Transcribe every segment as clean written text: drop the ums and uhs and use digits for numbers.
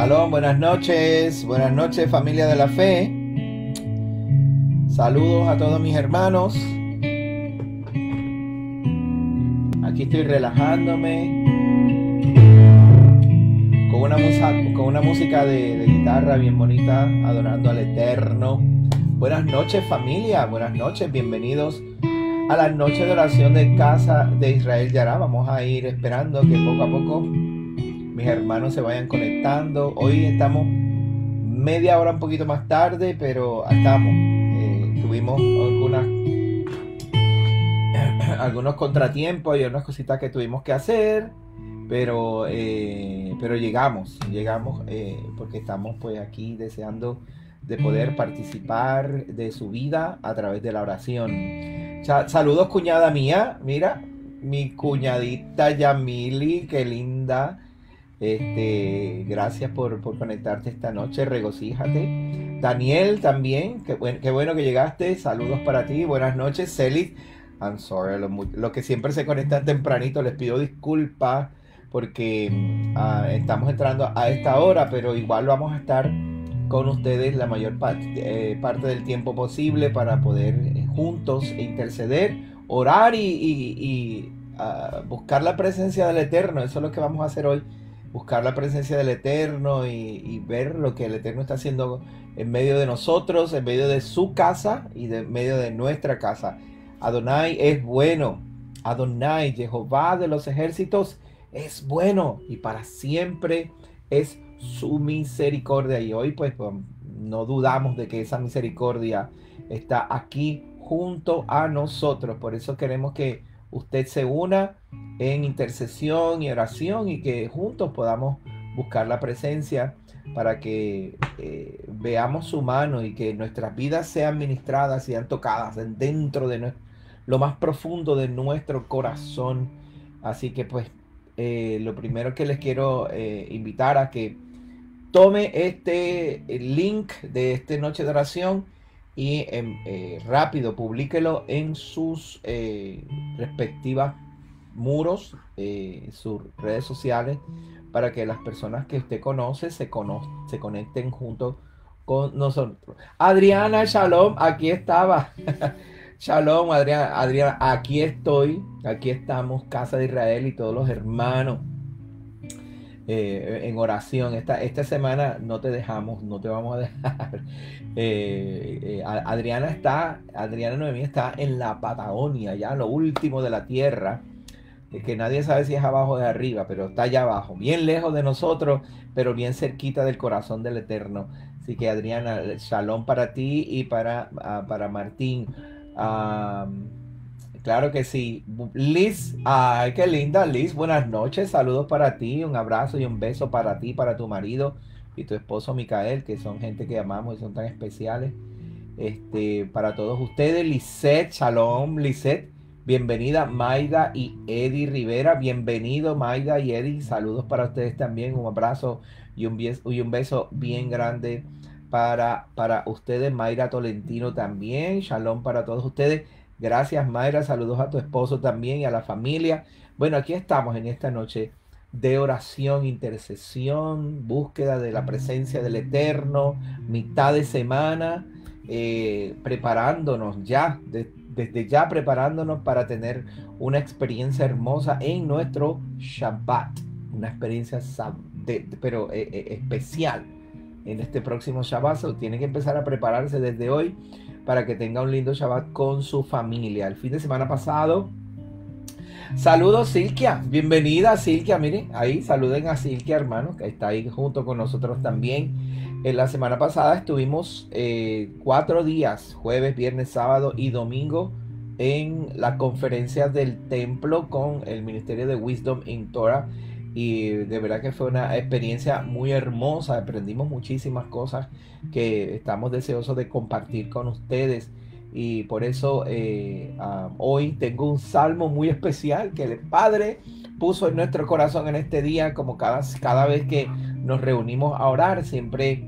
Shalom, buenas noches familia de la fe. Saludos a todos mis hermanos. Aquí estoy relajándome con una música de guitarra bien bonita, adorando al Eterno. Buenas noches familia, buenas noches, bienvenidos a la noche de oración de Casa de Israel Yará. Vamos a ir esperando que poco a poco mis hermanos se vayan conectando. Hoy estamos media hora un poquito más tarde, pero estamos. Tuvimos algunos contratiempos y unas cositas que tuvimos que hacer, pero llegamos porque estamos pues aquí deseando de poder participar de su vida a través de la oración. Saludos, cuñada mía, mira, mi cuñadita Yamili, qué linda. Gracias por conectarte esta noche, regocíjate. Daniel también, qué bueno que llegaste, saludos para ti, buenas noches. Celis, I'm sorry, los que siempre se conectan tempranito, les pido disculpas porque estamos entrando a esta hora, pero igual vamos a estar con ustedes la mayor parte del tiempo posible para poder juntos interceder, orar y buscar la presencia del Eterno. Eso es lo que vamos a hacer hoy. Buscar la presencia del Eterno y ver lo que el Eterno está haciendo en medio de nosotros, en medio de su casa y en medio de nuestra casa. Adonai es bueno. Adonai, Jehová de los ejércitos, es bueno y para siempre es su misericordia. Y hoy pues no dudamos de que esa misericordia está aquí junto a nosotros. Por eso queremos que usted se una en intercesión y oración y que juntos podamos buscar la presencia para que veamos su mano y que nuestras vidas sean ministradas, sean tocadas dentro de lo más profundo de nuestro corazón. Así que pues lo primero que les quiero invitar a que tome este link de esta noche de oración y rápido publíquelo en sus respectivas muros, sus redes sociales, para que las personas que usted conoce se conecten junto con nosotros. Adriana, shalom, aquí estaba. Shalom, Adriana, aquí estoy, aquí estamos, Casa de Israel y todos los hermanos en oración. Esta semana no te dejamos, no te vamos a dejar. Adriana Noemí está en la Patagonia, ya lo último de la tierra, que nadie sabe si es abajo o de arriba, pero está allá abajo, bien lejos de nosotros, pero bien cerquita del corazón del Eterno. Así que Adriana, shalom para ti y para Martín. Claro que sí. Liz, ay, qué linda Liz, buenas noches, saludos para ti, un abrazo y un beso para ti, para tu marido y tu esposo Micael, que son gente que amamos y son tan especiales. Para todos ustedes, Lisette, shalom, Lisette, bienvenida. Maida y Eddie Rivera, bienvenido Maida y Eddie, saludos para ustedes también, un abrazo y un beso bien grande para ustedes. Mayra Tolentino también, shalom para todos ustedes. Gracias Mayra, saludos a tu esposo también y a la familia. Bueno, aquí estamos en esta noche de oración, intercesión, búsqueda de la presencia del Eterno, mitad de semana, preparándonos ya, desde ya preparándonos para tener una experiencia hermosa en nuestro Shabbat, una experiencia pero especial en este próximo Shabbat. Tienen que empezar a prepararse desde hoy para que tenga un lindo Shabbat con su familia. El fin de semana pasado, saludos Silkia, bienvenida Silkia, miren, ahí saluden a Silkia, hermano, que está ahí junto con nosotros también. En la semana pasada estuvimos 4 días, jueves, viernes, sábado y domingo, en la conferencia del templo con el Ministerio de Wisdom in Torah. Y de verdad que fue una experiencia muy hermosa, aprendimos muchísimas cosas que estamos deseosos de compartir con ustedes. Y por eso hoy tengo un salmo muy especial que el Padre puso en nuestro corazón en este día, como cada vez que nos reunimos a orar, siempre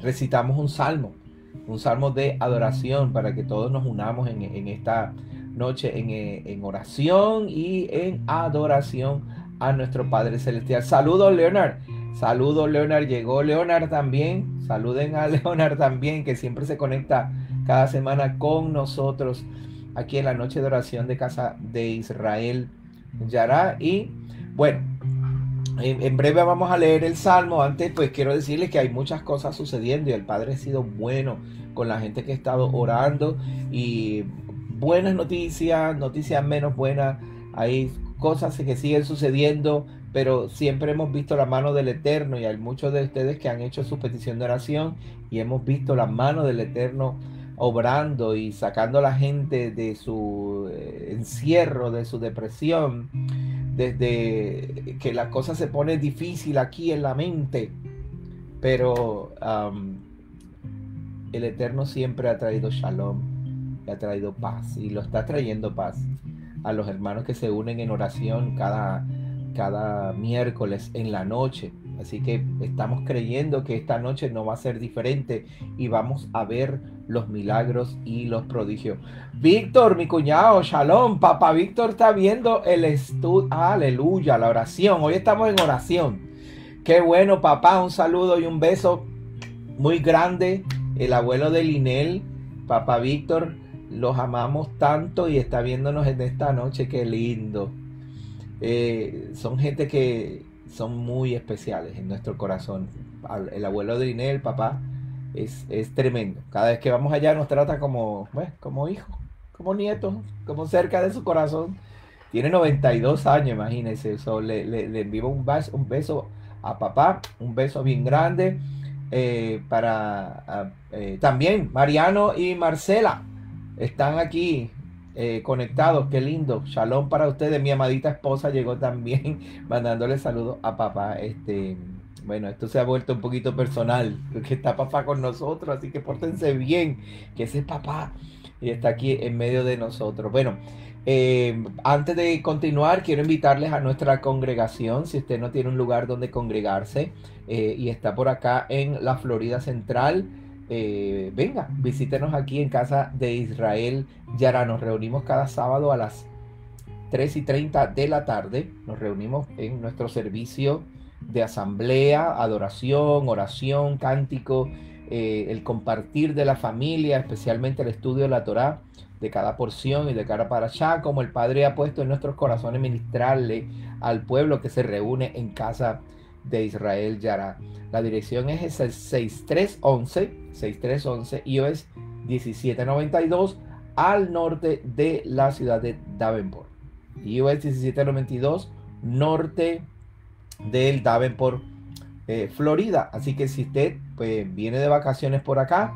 recitamos un salmo de adoración para que todos nos unamos en esta noche en oración y en adoración a nuestro Padre Celestial. Saludos, Leonard. Saludos, Leonard. Llegó Leonard también. Saluden a Leonard también, que siempre se conecta cada semana con nosotros aquí en la noche de oración de Casa de Israel Yará. Y bueno, en breve vamos a leer el Salmo. Antes, pues quiero decirles que hay muchas cosas sucediendo y el Padre ha sido bueno con la gente que ha estado orando, y buenas noticias, noticias menos buenas. Hay cosas que siguen sucediendo, pero siempre hemos visto la mano del Eterno, y hay muchos de ustedes que han hecho su petición de oración y hemos visto la mano del Eterno obrando y sacando a la gente de su encierro, de su depresión, desde que la cosa se pone difícil aquí en la mente. Pero el Eterno siempre ha traído shalom, ha traído paz, y lo está trayendo paz a los hermanos que se unen en oración cada miércoles en la noche. Así que estamos creyendo que esta noche no va a ser diferente y vamos a ver los milagros y los prodigios. Víctor, mi cuñado, shalom. Papá Víctor está viendo el estudio. Aleluya, la oración. Hoy estamos en oración. Qué bueno, papá. Un saludo y un beso muy grande. El abuelo de Linel, papá Víctor, los amamos tanto y está viéndonos en esta noche. Qué lindo. Son gente que son muy especiales en nuestro corazón. El abuelo de Linel, papá, es tremendo. Cada vez que vamos allá nos trata como, bueno, como hijo, como nieto, como cerca de su corazón. Tiene 92 años, imagínense eso. Le envío un beso a papá, un beso bien grande. También Mariano y Marcela están aquí conectados. Qué lindo. Shalom para ustedes. Mi amadita esposa llegó también mandándole saludos a papá. Bueno, esto se ha vuelto un poquito personal porque está papá con nosotros, así que pórtense bien, que ese es papá y está aquí en medio de nosotros. Bueno, antes de continuar, quiero invitarles a nuestra congregación. Si usted no tiene un lugar donde congregarse y está por acá en la Florida Central, venga, visítenos aquí en Casa de Israel Yará. Nos reunimos cada sábado a las 3:30 de la tarde. Nos reunimos en nuestro servicio de asamblea, adoración, oración, cántico, el compartir de la familia, especialmente el estudio de la Torá, de cada porción y de cada parashá, como el Padre ha puesto en nuestros corazones, ministrarle al pueblo que se reúne en Casa de Israel Yará. La dirección es el 6311 iOS 1792 al norte de la ciudad de Davenport. iOS 1792 norte del Davenport, Florida. Así que si usted pues viene de vacaciones por acá,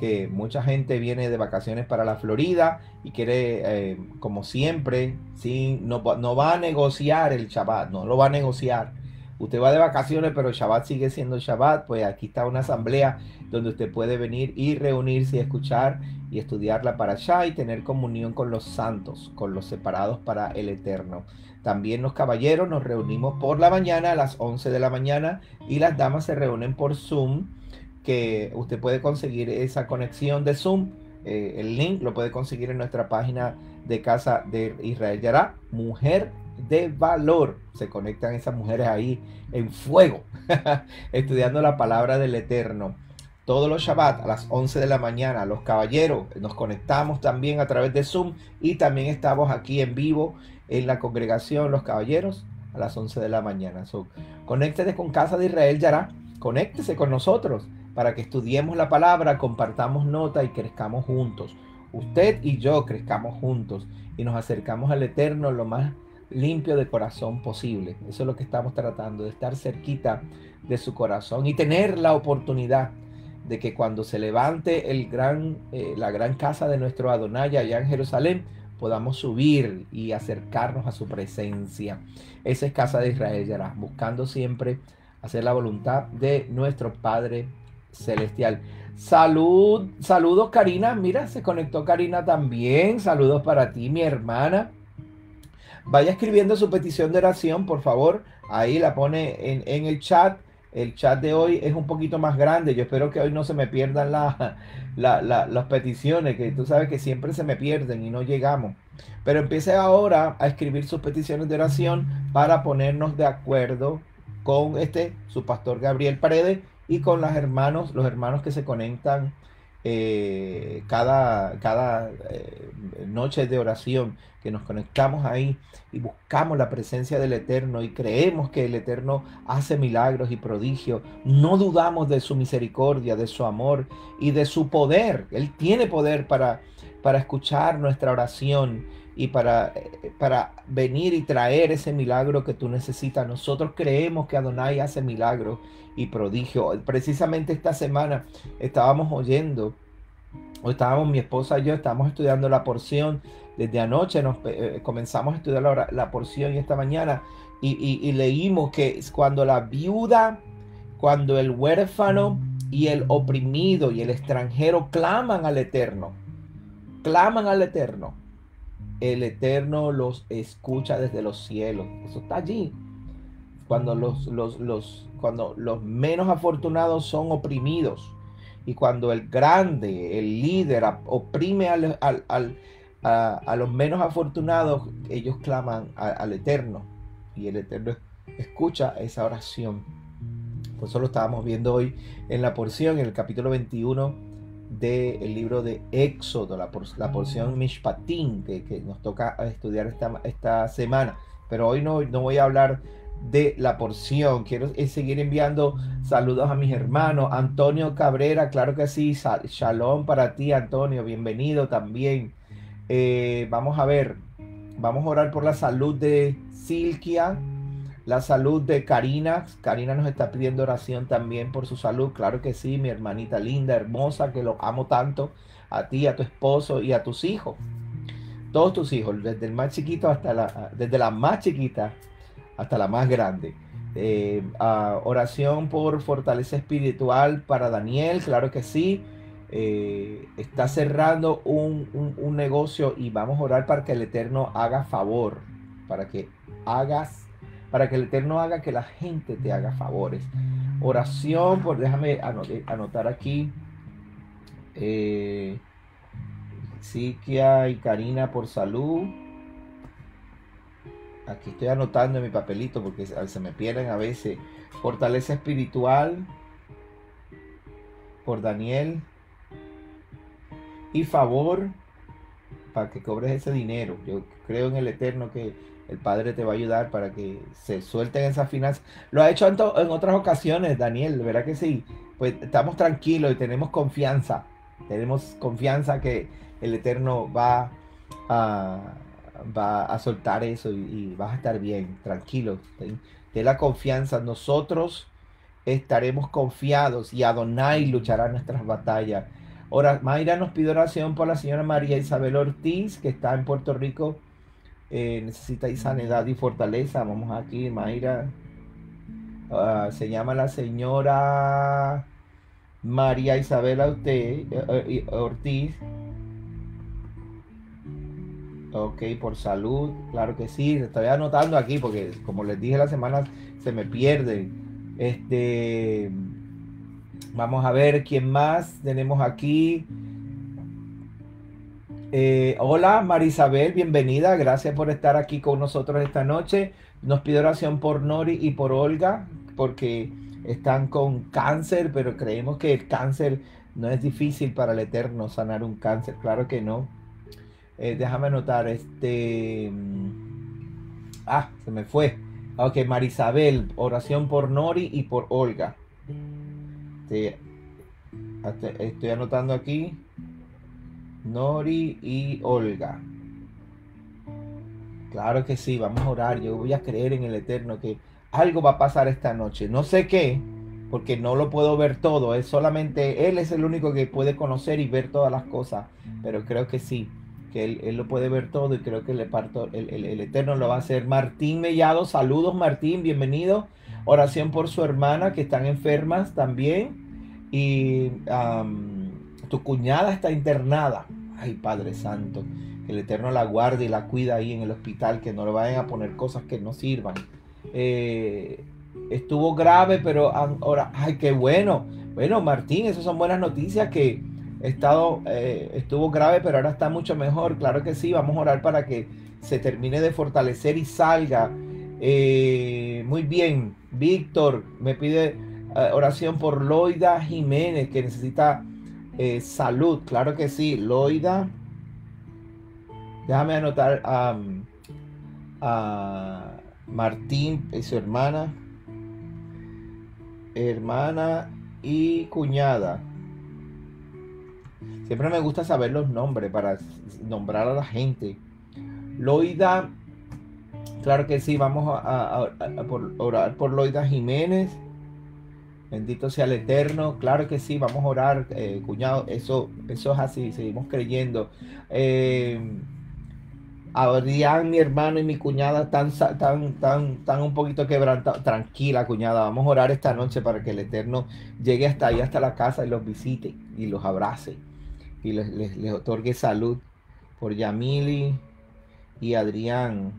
que mucha gente viene de vacaciones para la Florida y quiere, como siempre, no va a negociar el Shabbat, no lo va a negociar. Usted va de vacaciones, pero el Shabbat sigue siendo el Shabbat. Pues aquí está una asamblea donde usted puede venir y reunirse y escuchar y estudiar la parashá y tener comunión con los santos, con los separados para el Eterno. También los caballeros nos reunimos por la mañana a las 11 de la mañana y las damas se reúnen por Zoom, que usted puede conseguir esa conexión de Zoom. El link lo puede conseguir en nuestra página de Casa de Israel Yará, Mujer de Valor. Se conectan esas mujeres ahí en fuego, estudiando la palabra del Eterno. Todos los Shabbat a las 11 de la mañana, los caballeros nos conectamos también a través de Zoom y también estamos aquí en vivo en la congregación Los Caballeros a las 11 de la mañana. Conéctese con Casa de Israel Yará, conéctese con nosotros para que estudiemos la palabra, compartamos nota y crezcamos juntos. Usted y yo crezcamos juntos y nos acercamos al Eterno lo más limpio de corazón posible. Eso es lo que estamos tratando, de estar cerquita de su corazón y tener la oportunidad de que cuando se levante la gran casa de nuestro Adonai allá en Jerusalén, podamos subir y acercarnos a su presencia. Esa es Casa de Israel Yará, buscando siempre hacer la voluntad de nuestro Padre Celestial. Saludos Karina, mira, se conectó Karina también. Saludos para ti, mi hermana. Vaya escribiendo su petición de oración, por favor. Ahí la pone en el chat el chat de hoy es un poquito más grande. Yo espero que hoy no se me pierdan las peticiones, que tú sabes que siempre se me pierden y no llegamos. Pero empiece ahora a escribir sus peticiones de oración para ponernos de acuerdo con su pastor Gabriel Paredes y con los hermanos que se conectan cada noche de oración, que nos conectamos ahí y buscamos la presencia del Eterno y creemos que el Eterno hace milagros y prodigios. No dudamos de su misericordia, de su amor y de su poder. Él tiene poder para escuchar nuestra oración y para venir y traer ese milagro que tú necesitas. Nosotros creemos que Adonai hace milagros y prodigios. Precisamente esta semana estábamos oyendo, o estábamos, mi esposa y yo, estábamos estudiando la porción. Desde anoche comenzamos a estudiar la porción y esta mañana y leímos que cuando la viuda, cuando el huérfano y el oprimido y el extranjero claman al Eterno, el Eterno los escucha desde los cielos. Eso está allí. Cuando cuando los menos afortunados son oprimidos y cuando el grande, el líder, oprime a los menos afortunados, ellos claman al Eterno y el Eterno escucha esa oración. Por eso lo estábamos viendo hoy en la porción, en el capítulo 21 del libro de Éxodo, la porción Mishpatim que nos toca estudiar esta semana. Pero hoy no voy a hablar de la porción. Quiero seguir enviando saludos a mis hermanos. Antonio Cabrera, claro que sí, shalom para ti, Antonio, bienvenido también. Vamos a ver, vamos a orar por la salud de Silkia, la salud de Karina. Karina nos está pidiendo oración también por su salud, claro que sí, mi hermanita linda, hermosa, que lo amo tanto, a ti, a tu esposo y a tus hijos, todos tus hijos, desde el más chiquito desde la más chiquita hasta la más grande. Oración por fortaleza espiritual para Daniel, claro que sí. Está cerrando un negocio y vamos a orar para que el Eterno haga favor, para que el Eterno haga que la gente te haga favores. Oración por, déjame anotar aquí, Sikia y Karina por salud. Aquí estoy anotando en mi papelito porque se me pierden a veces. Fortaleza espiritual por Daniel. Y favor para que cobres ese dinero. Yo creo en el Eterno que el Padre te va a ayudar para que se suelten esas finanzas. Lo ha hecho en otras ocasiones, Daniel, ¿verdad que sí? Pues estamos tranquilos y tenemos confianza. Tenemos confianza que el Eterno va a soltar eso y vas a estar bien, tranquilo. Ten la confianza. Nosotros estaremos confiados y Adonai luchará nuestras batallas. Ahora, Mayra nos pide oración por la señora María Isabel Ortiz, que está en Puerto Rico. Necesita sanidad y fortaleza. Vamos aquí, Mayra. Se llama la señora María Isabel Ortiz. Ok, por salud, claro que sí. Estoy anotando aquí porque, como les dije, la semana se me pierden. Vamos a ver quién más tenemos aquí. Hola Marisabel, bienvenida. Gracias por estar aquí con nosotros esta noche. Nos pide oración por Nori y por Olga porque están con cáncer, pero creemos que el cáncer no es difícil para el Eterno sanar un cáncer. Claro que no. Déjame anotar se me fue. Ok, Marisabel, oración por Nori y por Olga. Estoy anotando aquí. Nori y Olga. Claro que sí, vamos a orar. Yo voy a creer en el Eterno que algo va a pasar esta noche. No sé qué, porque no lo puedo ver todo. Es solamente Él es el único que puede conocer y ver todas las cosas. Pero creo que sí, que Él lo puede ver todo y creo que el Eterno lo va a hacer. Martín Mellado, saludos Martín, bienvenido. Oración por su hermana que están enfermas también. Y tu cuñada está internada. Ay, Padre Santo, que el Eterno la guarde y la cuida ahí en el hospital, que no le vayan a poner cosas que no sirvan. estuvo grave, pero ahora, ay, qué bueno. Bueno, Martín, esas son buenas noticias que estuvo grave, pero ahora está mucho mejor. Claro que sí, vamos a orar para que se termine de fortalecer y salga. Muy bien, Víctor me pide oración por Loida Jiménez, que necesita salud. Claro que sí, Loida. Déjame anotar a Martín y su hermana y cuñada. Siempre me gusta saber los nombres para nombrar a la gente. Loida, claro que sí, vamos a orar por Loida Jiménez. Bendito sea el Eterno. Claro que sí, vamos a orar, cuñado. Eso es así, seguimos creyendo. Adrián, mi hermano y mi cuñada tan un poquito quebrantados. Tranquila, cuñada, vamos a orar esta noche para que el Eterno llegue hasta ahí, hasta la casa y los visite y los abrace y les otorgue salud por Yamili y Adrián,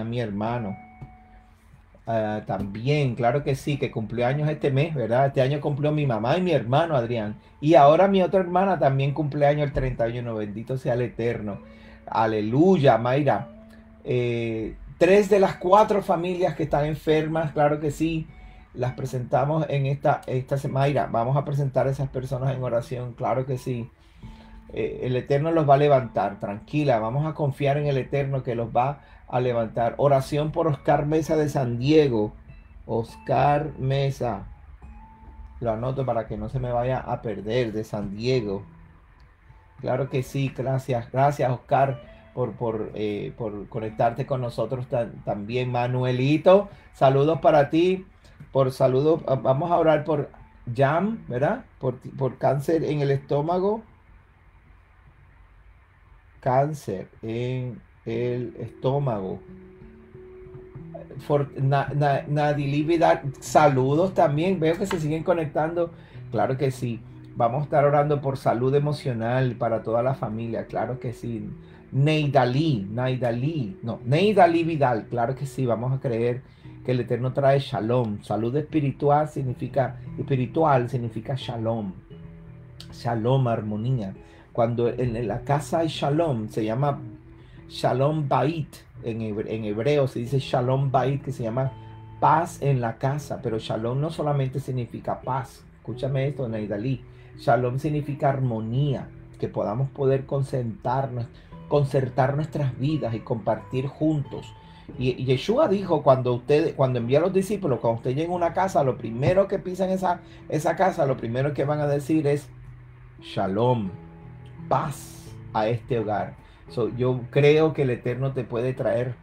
mi hermano. También, claro que sí, que cumplió años este mes, ¿verdad? Este año cumplió mi mamá y mi hermano Adrián. Y ahora mi otra hermana también cumple años el 31. Bendito sea el Eterno. Aleluya, Mayra. 3 de las 4 familias que están enfermas, claro que sí, las presentamos en esta Mayra, vamos a presentar a esas personas en oración, claro que sí. El Eterno los va a levantar, tranquila, vamos a confiar en el Eterno que los va a levantar. Oración por Oscar Mesa de San Diego. Oscar Mesa, lo anoto para que no se me vaya a perder, de San Diego. Claro que sí, gracias Oscar por conectarte con nosotros también. Manuelito, saludos para ti, saludos, vamos a orar por Jam, ¿verdad? Por cáncer en el estómago. Cáncer en el estómago. Nadili Vidal, saludos también, veo que se siguen conectando, claro que sí. Vamos a estar orando por salud emocional para toda la familia, claro que sí. Neidali Vidal, claro que sí. Vamos a creer que el Eterno trae shalom. Salud espiritual significa shalom. Shalom, armonía. Cuando en la casa hay shalom, se llama shalom bait. En hebreo se dice shalom bait, que se llama paz en la casa. Pero shalom no solamente significa paz. Escúchame esto, Neidali. Shalom significa armonía, que podamos poder concertar nuestras vidas y compartir juntos. Y Yeshua dijo, cuando envía a los discípulos, cuando usted llega a una casa, lo primero que pisan esa casa, lo primero que van a decir es Shalom, paz a este hogar. Yo creo que el Eterno te puede traer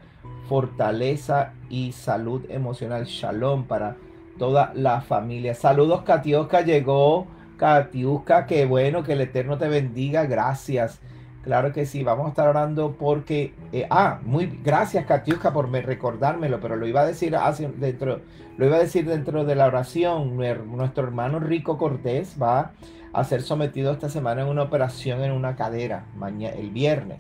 fortaleza y salud emocional. Shalom para toda la familia. Saludos, Katiuska llegó. Katiuska, qué bueno, que el Eterno te bendiga. Gracias. Claro que sí, vamos a estar orando porque... gracias, Katiuska, por recordármelo, pero lo iba a decir dentro de la oración. Nuestro hermano Rico Cortés va a ser sometido esta semana en una operación en una cadera. El viernes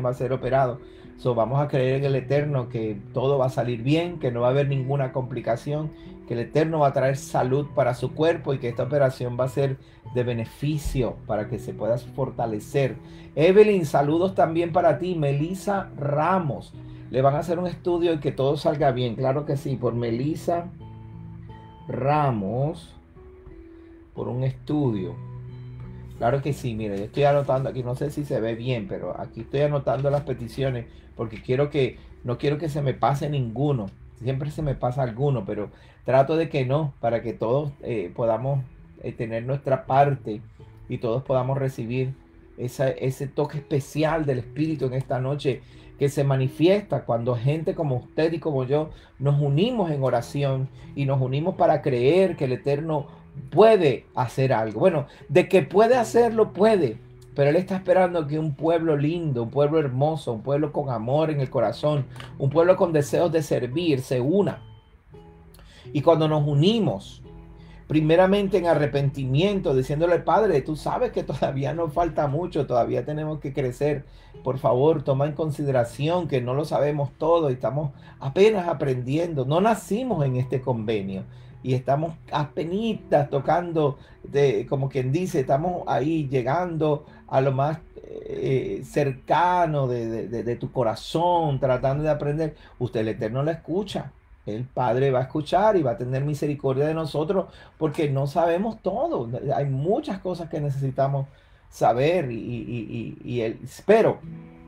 va a ser operado. Vamos a creer en el Eterno que todo va a salir bien, que no va a haber ninguna complicación, que el Eterno va a traer salud para su cuerpo y que esta operación va a ser de beneficio para que se pueda fortalecer. Evelyn, saludos también para ti. Melissa Ramos, le van a hacer un estudio y que todo salga bien. Claro que sí, por Melissa Ramos, por un estudio. Claro que sí, mira, yo estoy anotando aquí, no sé si se ve bien, pero aquí estoy anotando las peticiones porque no quiero que se me pase ninguno. Siempre se me pasa alguno, pero trato de que no, para que todos podamos tener nuestra parte y todos podamos recibir ese toque especial del Espíritu en esta noche, que se manifiesta cuando gente como usted y como yo nos unimos en oración y nos unimos para creer que el Eterno puede hacer algo. Bueno, de que puede hacerlo, puede, pero Él está esperando que un pueblo lindo, un pueblo hermoso, un pueblo con amor en el corazón, un pueblo con deseos de servir, se una. Y cuando nos unimos, primeramente en arrepentimiento, diciéndole, Padre, tú sabes que todavía nos falta mucho, todavía tenemos que crecer. Por favor, toma en consideración que no lo sabemos todo y estamos apenas aprendiendo. No nacimos en este convenio y estamos apenas tocando, como quien dice, estamos ahí llegando a lo más cercano de tu corazón, tratando de aprender. Usted el Eterno la escucha. El Padre va a escuchar y va a tener misericordia de nosotros porque no sabemos todo. Hay muchas cosas que necesitamos saber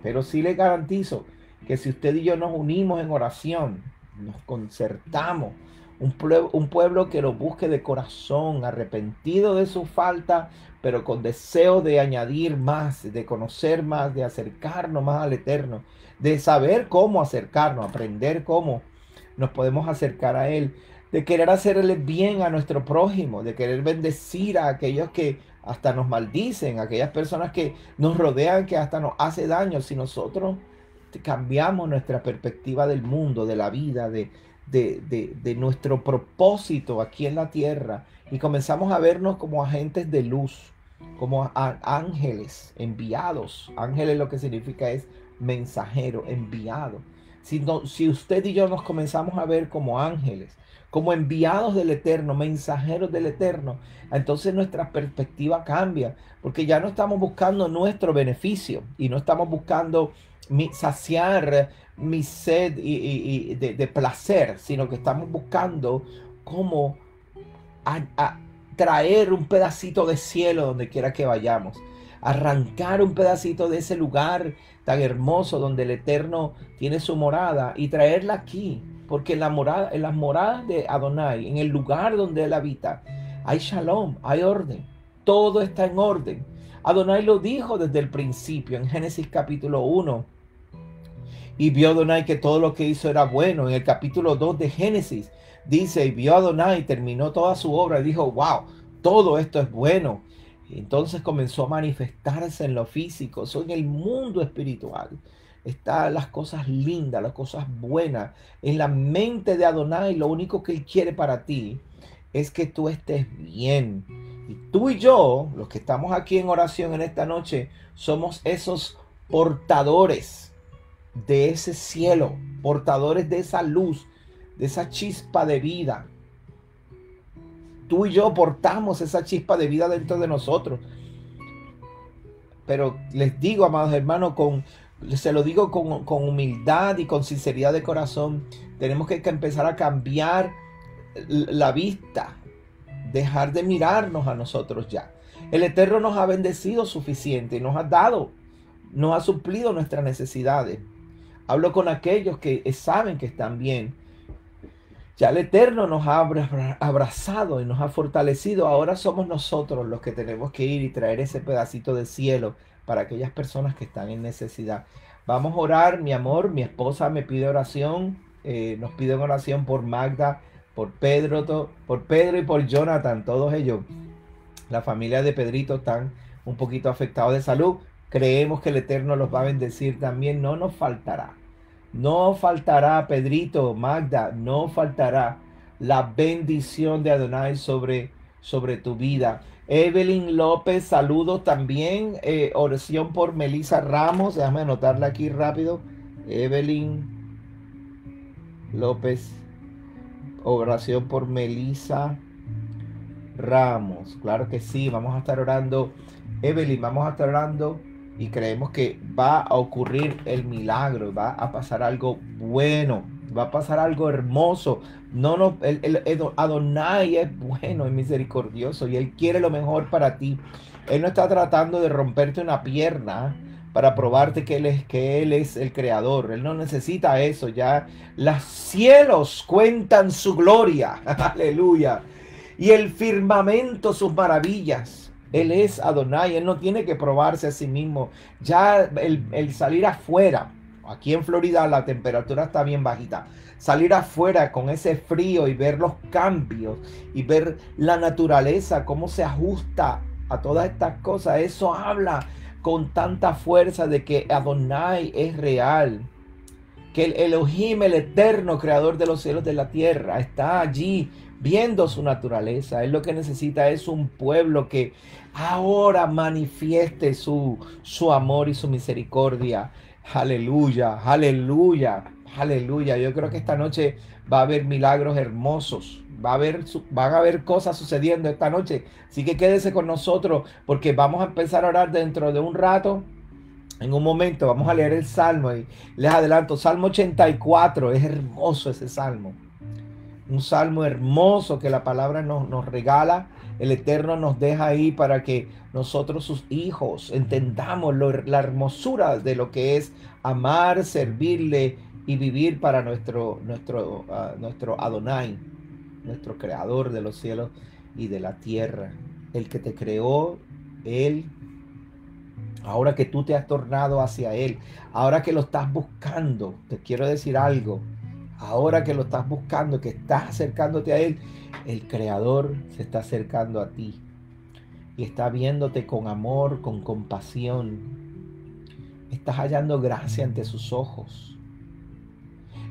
pero sí le garantizo que si usted y yo nos unimos en oración, nos concertamos, un pueblo que lo busque de corazón, arrepentido de su falta, pero con deseo de añadir más, de conocer más, de acercarnos más al Eterno, de saber cómo acercarnos, aprender cómo nos podemos acercar a Él, de querer hacerle bien a nuestro prójimo, de querer bendecir a aquellos que hasta nos maldicen, a aquellas personas que nos rodean, que hasta nos hace daño. Si nosotros cambiamos nuestra perspectiva del mundo, de la vida, de nuestro propósito aquí en la tierra, y comenzamos a vernos como agentes de luz, como ángeles enviados. Ángeles lo que significa es mensajero, enviado. Si usted y yo nos comenzamos a ver como ángeles, como enviados del Eterno, mensajeros del Eterno, entonces nuestra perspectiva cambia, porque ya no estamos buscando nuestro beneficio y no estamos buscando saciar mi sed de placer, sino que estamos buscando cómo traer un pedacito de cielo donde quiera que vayamos, arrancar un pedacito de ese lugar tan hermoso donde el Eterno tiene su morada y traerla aquí, porque en las moradas de Adonai, en el lugar donde Él habita, hay shalom, hay orden, todo está en orden. Adonai lo dijo desde el principio en Génesis capítulo 1, y vio Adonai que todo lo que hizo era bueno. En el capítulo 2 de Génesis dice, y vio Adonai, terminó toda su obra y dijo, wow, todo esto es bueno. Entonces comenzó a manifestarse en lo físico, en el mundo espiritual. Están las cosas lindas, las cosas buenas. En la mente de Adonai, lo único que Él quiere para ti es que tú estés bien. Y tú y yo, los que estamos aquí en oración en esta noche, somos esos portadores de ese cielo, portadores de esa luz, de esa chispa de vida. Tú y yo portamos esa chispa de vida dentro de nosotros. Pero les digo, amados hermanos, se lo digo con humildad y con sinceridad de corazón, tenemos que empezar a cambiar la vista, dejar de mirarnos a nosotros ya. El Eterno nos ha bendecido suficiente, nos ha dado, nos ha suplido nuestras necesidades. Hablo con aquellos que saben que están bien. Ya el Eterno nos ha abrazado y nos ha fortalecido. Ahora somos nosotros los que tenemos que ir y traer ese pedacito de cielo para aquellas personas que están en necesidad. Vamos a orar, mi amor. Mi esposa me pide oración. Nos pide oración por Magda, por Pedro y por Jonathan. Todos ellos, la familia de Pedrito, están un poquito afectados de salud. Creemos que el Eterno los va a bendecir también. No nos faltará. No faltará, Pedrito, Magda, no faltará la bendición de Adonai sobre tu vida. Evelyn López, saludos también. Oración por Melissa Ramos. Déjame anotarla aquí rápido. Evelyn López, oración por Melissa Ramos. Claro que sí, vamos a estar orando. Evelyn, vamos a estar orando. Y creemos que va a ocurrir el milagro, va a pasar algo bueno, va a pasar algo hermoso. Adonai es bueno, es misericordioso y Él quiere lo mejor para ti. Él no está tratando de romperte una pierna para probarte que Él es el creador. Él no necesita eso. Ya los cielos cuentan su gloria. Aleluya. Y el firmamento sus maravillas. Él es Adonai, Él no tiene que probarse a sí mismo. Ya el salir afuera, aquí en Florida la temperatura está bien bajita. Salir afuera con ese frío y ver los cambios y ver la naturaleza, cómo se ajusta a todas estas cosas. Eso habla con tanta fuerza de que Adonai es real. que el Elohim, el eterno creador de los cielos y de la tierra, está allí viendo su naturaleza. Él lo que necesita es un pueblo que ahora manifieste su amor y su misericordia. Aleluya, aleluya, aleluya. Yo creo que esta noche va a haber milagros hermosos. Van a haber cosas sucediendo esta noche. Así que quédese con nosotros porque vamos a empezar a orar dentro de un rato. En un momento vamos a leer el Salmo y les adelanto, Salmo 84, es hermoso ese Salmo. Un Salmo hermoso que la palabra nos regala, el Eterno nos deja ahí para que nosotros sus hijos entendamos la hermosura de lo que es amar, servirle y vivir para nuestro Adonai, nuestro creador de los cielos y de la tierra, el que te creó, él. Ahora que tú te has tornado hacia Él, ahora que lo estás buscando, te quiero decir algo. Ahora que lo estás buscando, que estás acercándote a Él, el Creador se está acercando a ti. Y está viéndote con amor, con compasión. Estás hallando gracia ante sus ojos.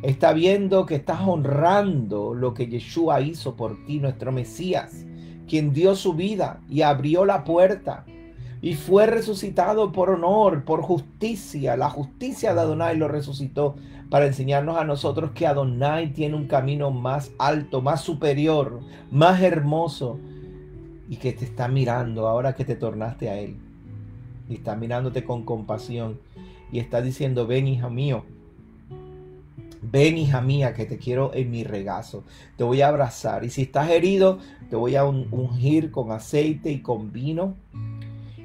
Está viendo que estás honrando lo que Yeshua hizo por ti, nuestro Mesías, quien dio su vida y abrió la puerta. Y fue resucitado por honor, por justicia. La justicia de Adonai lo resucitó para enseñarnos a nosotros que Adonai tiene un camino más alto, más superior, más hermoso. Y que te está mirando ahora que te tornaste a Él. Y está mirándote con compasión. Y está diciendo, ven hija mío. Ven hija mía que te quiero en mi regazo. Te voy a abrazar. Y si estás herido, te voy a ungir con aceite y con vino.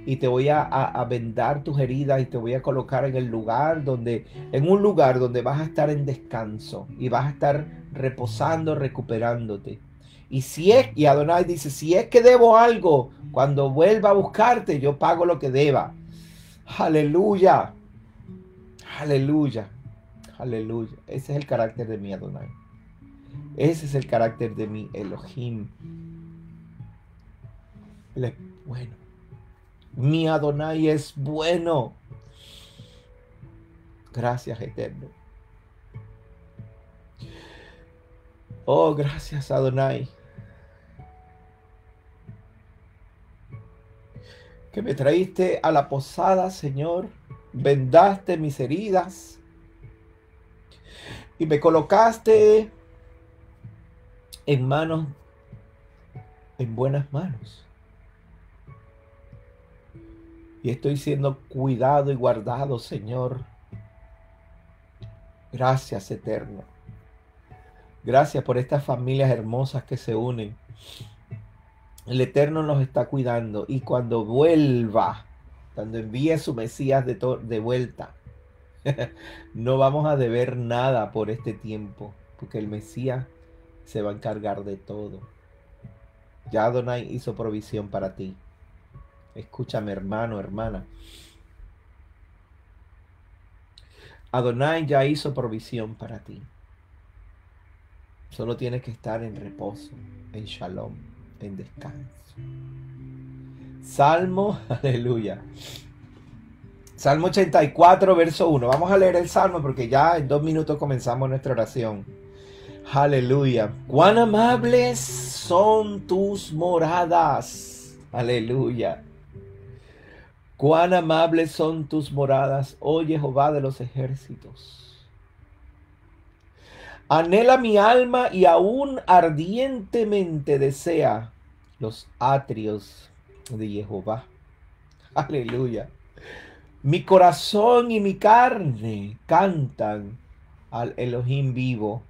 Y te voy a vendar tus heridas y te voy a colocar en un lugar donde vas a estar en descanso y vas a estar reposando, recuperándote. Y Adonai dice, si es que debo algo, cuando vuelva a buscarte, yo pago lo que deba. Aleluya, aleluya, aleluya. Ese es el carácter de mi Adonai. Ese es el carácter de mi Elohim. Él es bueno. Mi Adonai es bueno. Gracias, Eterno. Oh, gracias, Adonai. Que me traíste a la posada, Señor. Vendaste mis heridas. Y me colocaste en buenas manos. Y estoy siendo cuidado y guardado, Señor. Gracias, Eterno. Gracias por estas familias hermosas que se unen. El Eterno nos está cuidando. Y cuando vuelva, cuando envíe su Mesías de vuelta, no vamos a deber nada por este tiempo. Porque el Mesías se va a encargar de todo. Ya Adonai hizo provisión para ti. Escúchame, hermano, hermana. Adonai ya hizo provisión para ti. Solo tienes que estar en reposo, en shalom, en descanso. Salmo, aleluya. Salmo 84, verso 1. Vamos a leer el Salmo porque ya en 2 minutos comenzamos nuestra oración. Aleluya. Cuán amables son tus moradas. Aleluya. Cuán amables son tus moradas, oh Jehová de los ejércitos. Anhela mi alma y aún ardientemente desea los atrios de Jehová. Aleluya. Mi corazón y mi carne cantan al Elohim vivo.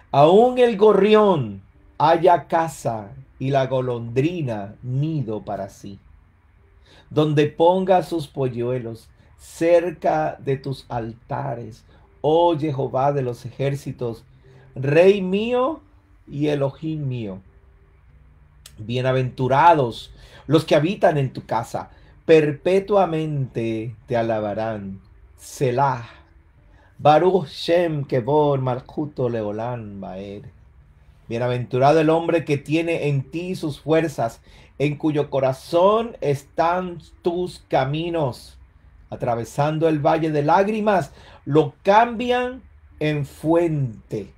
Aún el gorrión halla casa y la golondrina nido para sí, donde ponga sus polluelos cerca de tus altares, oh Jehová de los ejércitos, Rey mío y Elohim mío. Bienaventurados los que habitan en tu casa, perpetuamente te alabarán. Selah. Baruch Shem Kevor Malchuto Leolam Baer. Bienaventurado el hombre que tiene en ti sus fuerzas, en cuyo corazón están tus caminos. atravesando el valle de lágrimas, lo cambian en fuente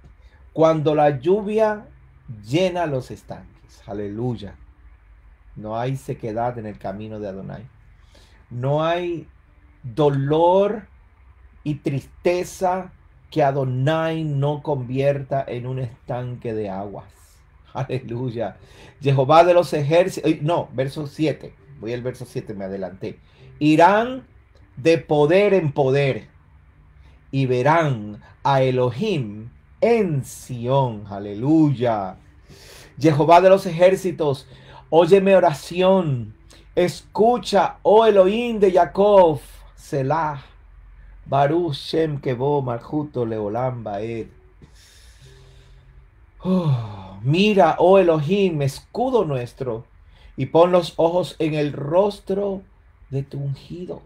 cuando la lluvia llena los estanques. Aleluya. No hay sequedad en el camino de Adonai. No hay dolor y tristeza que Adonai no convierta en un estanque de aguas. Aleluya. Jehová de los ejércitos. No, verso 7. Voy al verso 7, me adelanté. Irán de poder en poder y verán a Elohim en Sión. Aleluya. Jehová de los ejércitos, óyeme oración. Escucha, oh Elohim de Jacob. Selah. Baruch Shem Kebo Malchuto Leolam Baed. Mira, oh Elohim, escudo nuestro, y pon los ojos en el rostro de tu ungido.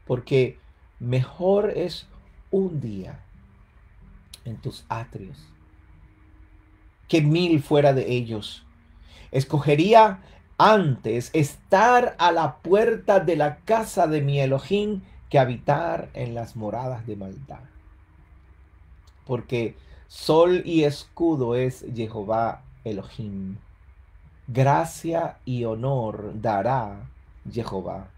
Porque mejor es un día en tus atrios que 1000 fuera de ellos. Escogería antes estar a la puerta de la casa de mi Elohim que habitar en las moradas de maldad. Porque sol y escudo es Jehová Elohim. Gracia y honor dará Jehová.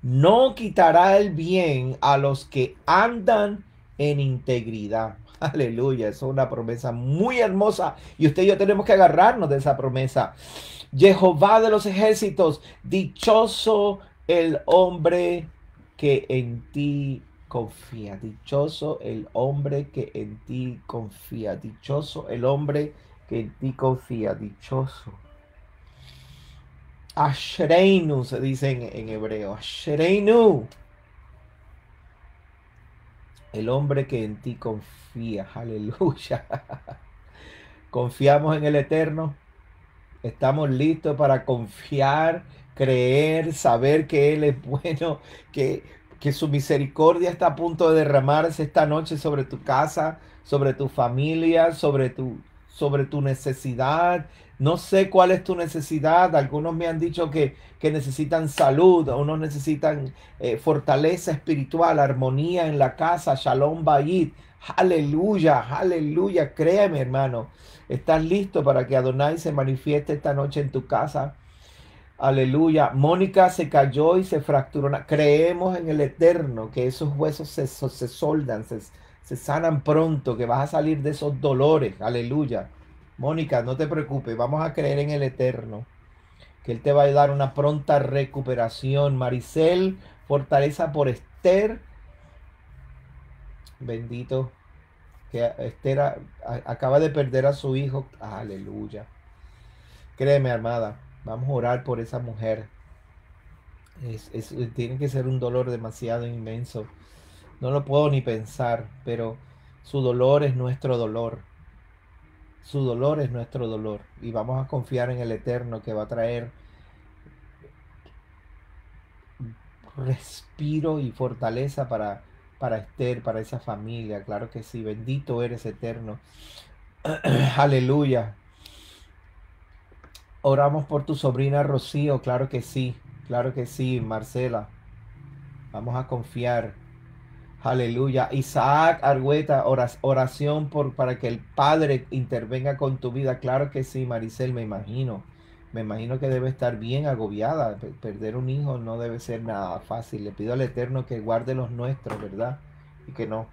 No quitará el bien a los que andan en integridad. Aleluya, es una promesa muy hermosa y usted y yo tenemos que agarrarnos de esa promesa. Jehová de los ejércitos, dichoso el hombre que en ti confía. Dichoso el hombre que en ti confía. Dichoso el hombre que en ti confía. Dichoso. Ashreinu se dice en hebreo. Ashreinu. El hombre que en ti confía. Aleluya. Confiamos en el Eterno. Estamos listos para confiar, creer, saber que Él es bueno, que su misericordia está a punto de derramarse esta noche sobre tu casa, sobre tu familia, sobre tu necesidad. No sé cuál es tu necesidad. Algunos me han dicho que necesitan salud, unos necesitan fortaleza espiritual, armonía en la casa, shalom bayit. Aleluya, aleluya. Créeme, hermano. ¿Estás listo para que Adonai se manifieste esta noche en tu casa? Aleluya. Mónica se cayó y se fracturó. Creemos en el Eterno, que esos huesos se soldan, se sanan pronto, que vas a salir de esos dolores. Aleluya. Mónica, no te preocupes, vamos a creer en el Eterno, que Él te va a dar una pronta recuperación. Maricel, fortaleza por Esther. Bendito. Que Esther acaba de perder a su hijo. Aleluya. Créeme, armada, vamos a orar por esa mujer. Tiene que ser un dolor demasiado inmenso. No lo puedo ni pensar, pero su dolor es nuestro dolor. Su dolor es nuestro dolor. Y vamos a confiar en el Eterno, que va a traer respiro y fortaleza para Esther, para esa familia. Claro que sí. Bendito eres, Eterno. Aleluya. Oramos por tu sobrina Rocío. Claro que sí. Claro que sí, Marcela. Vamos a confiar. Aleluya. Isaac Argüeta, oración para que el Padre intervenga con tu vida. Claro que sí, Maricel, me imagino. Me imagino que debe estar bien agobiada. Perder un hijo no debe ser nada fácil. Le pido al Eterno que guarde los nuestros, ¿verdad? Y que nos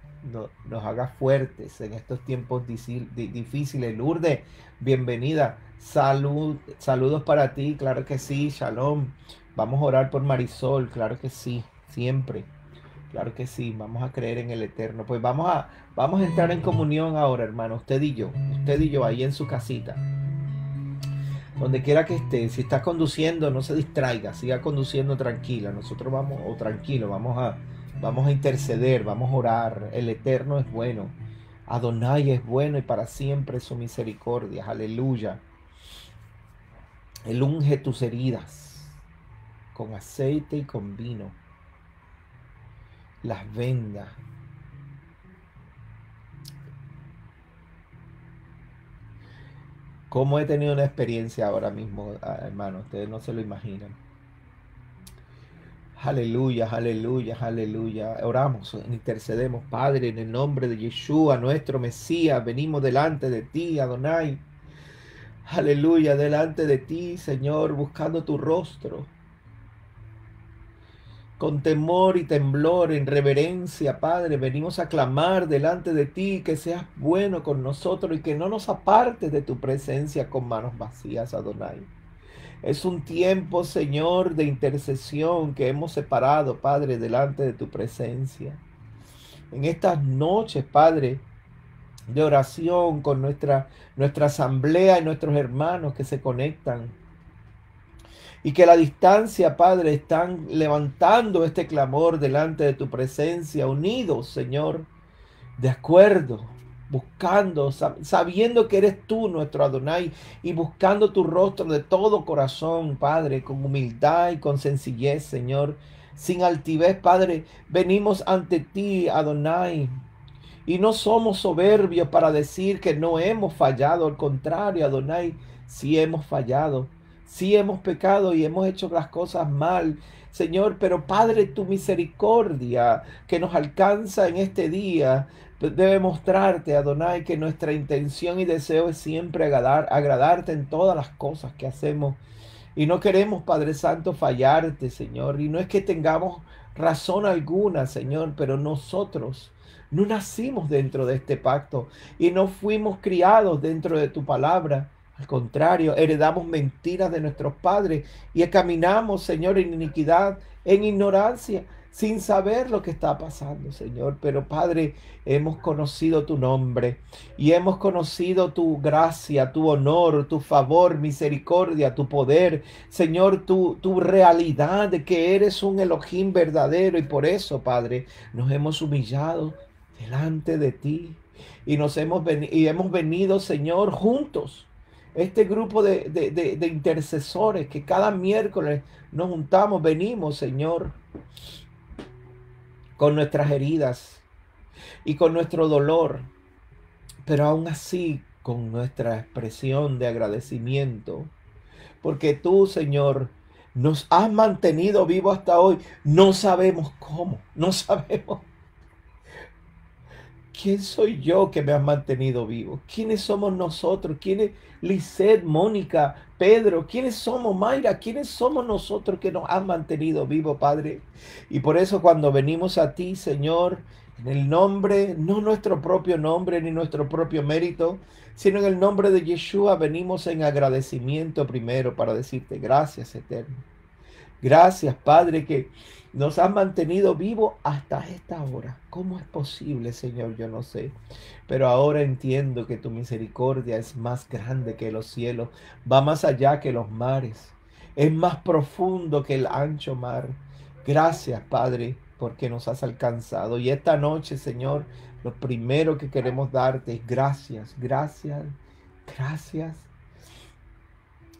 haga fuertes en estos tiempos difíciles. Lourdes, bienvenida. Saludos para ti, claro que sí. Shalom. Vamos a orar por Marisol, claro que sí, siempre. Claro que sí, vamos a creer en el Eterno. Pues vamos a entrar en comunión ahora, hermano, usted y yo, ahí en su casita. Donde quiera que esté, si está conduciendo, no se distraiga, siga conduciendo tranquila. Nosotros vamos a interceder, vamos a orar. El Eterno es bueno. Adonai es bueno y para siempre su misericordia. Aleluya. Él unge tus heridas con aceite y con vino. Las vendas. Como he tenido una experiencia ahora mismo, hermano, ustedes no se lo imaginan. Aleluya, aleluya, aleluya. Oramos, intercedemos, Padre, en el nombre de Yeshua, nuestro Mesías. Venimos delante de ti, Adonai. Aleluya, delante de ti, Señor, buscando tu rostro. Con temor y temblor, en reverencia, Padre, venimos a clamar delante de ti que seas bueno con nosotros y que no nos apartes de tu presencia con manos vacías, Adonai. Es un tiempo, Señor, de intercesión que hemos separado, Padre, delante de tu presencia. En estas noches, Padre, de oración con nuestra asamblea y nuestros hermanos que se conectan. Y que a la distancia, Padre, están levantando este clamor delante de tu presencia, unidos, Señor, de acuerdo, buscando, sabiendo que eres tú nuestro Adonai y buscando tu rostro de todo corazón, Padre, con humildad y con sencillez, Señor, sin altivez, Padre, venimos ante ti, Adonai, y no somos soberbios para decir que no hemos fallado, al contrario, Adonai, sí hemos fallado, sí hemos pecado y hemos hecho las cosas mal, Señor, pero Padre, tu misericordia que nos alcanza en este día debe mostrarte, Adonai, que nuestra intención y deseo es siempre agradarte en todas las cosas que hacemos. Y no queremos, Padre Santo, fallarte, Señor. Y no es que tengamos razón alguna, Señor, pero nosotros no nacimos dentro de este pacto y no fuimos criados dentro de tu palabra. Al contrario, heredamos mentiras de nuestros padres y caminamos, Señor, en iniquidad, en ignorancia, sin saber lo que está pasando, Señor. Pero, Padre, hemos conocido tu nombre y hemos conocido tu gracia, tu honor, tu favor, misericordia, tu poder, Señor, tu realidad de que eres un Elohim verdadero. Y por eso, Padre, nos hemos humillado delante de ti y hemos venido, Señor, juntos. Este grupo de intercesores que cada miércoles nos juntamos, venimos, Señor, con nuestras heridas y con nuestro dolor, pero aún así con nuestra expresión de agradecimiento, porque tú, Señor, nos has mantenido vivos hasta hoy. No sabemos cómo, no sabemos. ¿Quién soy yo que me has mantenido vivo? ¿Quiénes somos nosotros? ¿Quién es Lisette, Mónica, Pedro? ¿Quiénes somos, Mayra? ¿Quiénes somos nosotros que nos han mantenido vivos, Padre? Y por eso cuando venimos a ti, Señor, en el nombre, no nuestro propio nombre ni nuestro propio mérito, sino en el nombre de Yeshua, venimos en agradecimiento primero para decirte gracias, Eterno. Gracias, Padre, que nos has mantenido vivos hasta esta hora. ¿Cómo es posible, Señor? Yo no sé. Pero ahora entiendo que tu misericordia es más grande que los cielos, va más allá que los mares, es más profundo que el ancho mar. Gracias, Padre, porque nos has alcanzado. Y esta noche, Señor, lo primero que queremos darte es gracias, gracias, gracias.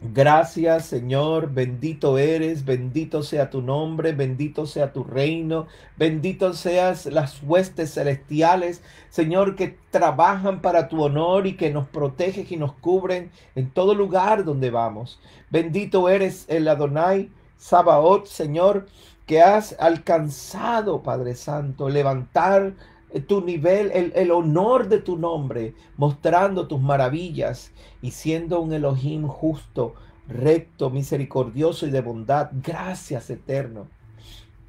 Gracias, Señor, bendito eres, bendito sea tu nombre, bendito sea tu reino, bendito seas las huestes celestiales, Señor, que trabajan para tu honor y que nos protegen y nos cubren en todo lugar donde vamos. Bendito eres el Adonai Sabaoth, Señor, que has alcanzado, Padre Santo, levantar tu nivel, el honor de tu nombre, mostrando tus maravillas y siendo un Elohim justo, recto, misericordioso y de bondad. Gracias, Eterno.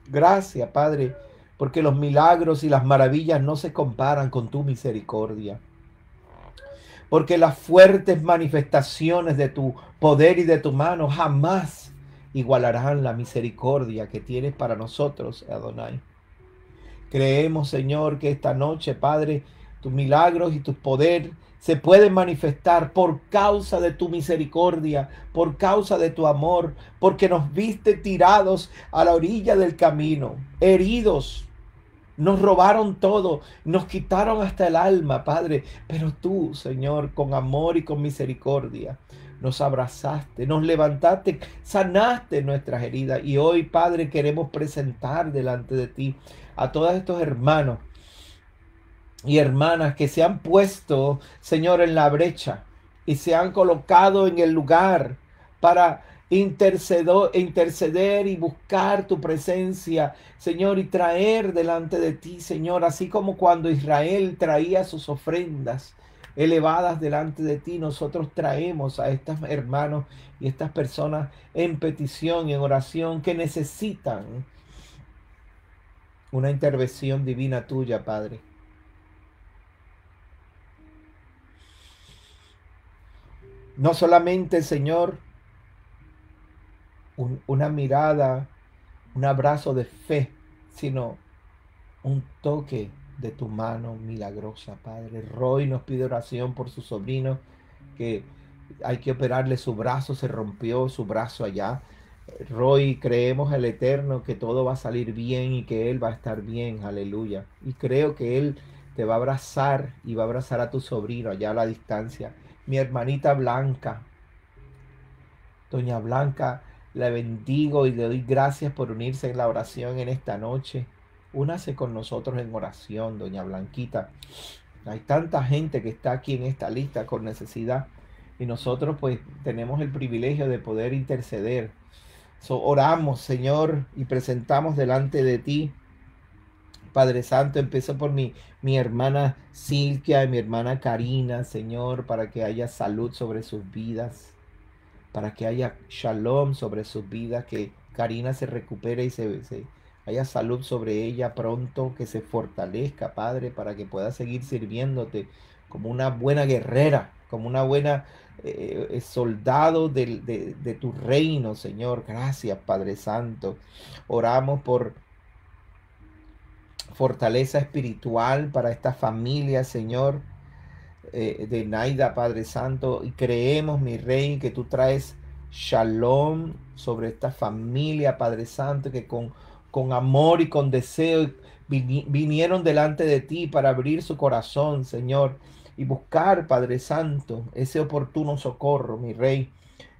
Gracias, Padre, porque los milagros y las maravillas no se comparan con tu misericordia. Porque las fuertes manifestaciones de tu poder y de tu mano jamás igualarán la misericordia que tienes para nosotros, Adonai. Creemos, Señor, que esta noche, Padre, tus milagros y tu poder se pueden manifestar por causa de tu misericordia, por causa de tu amor, porque nos viste tirados a la orilla del camino, heridos. Nos robaron todo, nos quitaron hasta el alma, Padre. Pero tú, Señor, con amor y con misericordia, nos abrazaste, nos levantaste, sanaste nuestras heridas. Y hoy, Padre, queremos presentar delante de ti a todos estos hermanos y hermanas que se han puesto, Señor, en la brecha y se han colocado en el lugar para interceder y buscar tu presencia, Señor, y traer delante de ti, Señor, así como cuando Israel traía sus ofrendas elevadas delante de ti, nosotros traemos a estos hermanos y estas personas en petición y en oración que necesitan una intervención divina tuya, Padre. No solamente, Señor, una mirada, un abrazo de fe, sino un toque de tu mano milagrosa, Padre. Roy nos pide oración por su sobrino, que hay que operarle su brazo, se rompió su brazo allá. Roy, creemos en el Eterno que todo va a salir bien y que Él va a estar bien, aleluya. Y creo que Él te va a abrazar y va a abrazar a tu sobrino allá a la distancia. Mi hermanita Blanca, doña Blanca, la bendigo y le doy gracias por unirse en la oración en esta noche. Únase con nosotros en oración, doña Blanquita. Hay tanta gente que está aquí en esta lista con necesidad y nosotros pues tenemos el privilegio de poder interceder. Oramos, Señor, y presentamos delante de ti, Padre Santo. Empiezo por mi hermana Silvia y mi hermana Karina, Señor, para que haya salud sobre sus vidas, para que haya shalom sobre sus vidas, que Karina se recupere y haya salud sobre ella pronto, que se fortalezca, Padre, para que pueda seguir sirviéndote como una buena guerrera, como una buena soldado de tu reino, Señor. Gracias, Padre Santo. Oramos por fortaleza espiritual para esta familia, Señor, de Naida, Padre Santo, y creemos, mi Rey, que tú traes shalom sobre esta familia, Padre Santo, que con amor y con deseo vinieron delante de ti para abrir su corazón, Señor, y buscar, Padre Santo, ese oportuno socorro, mi Rey.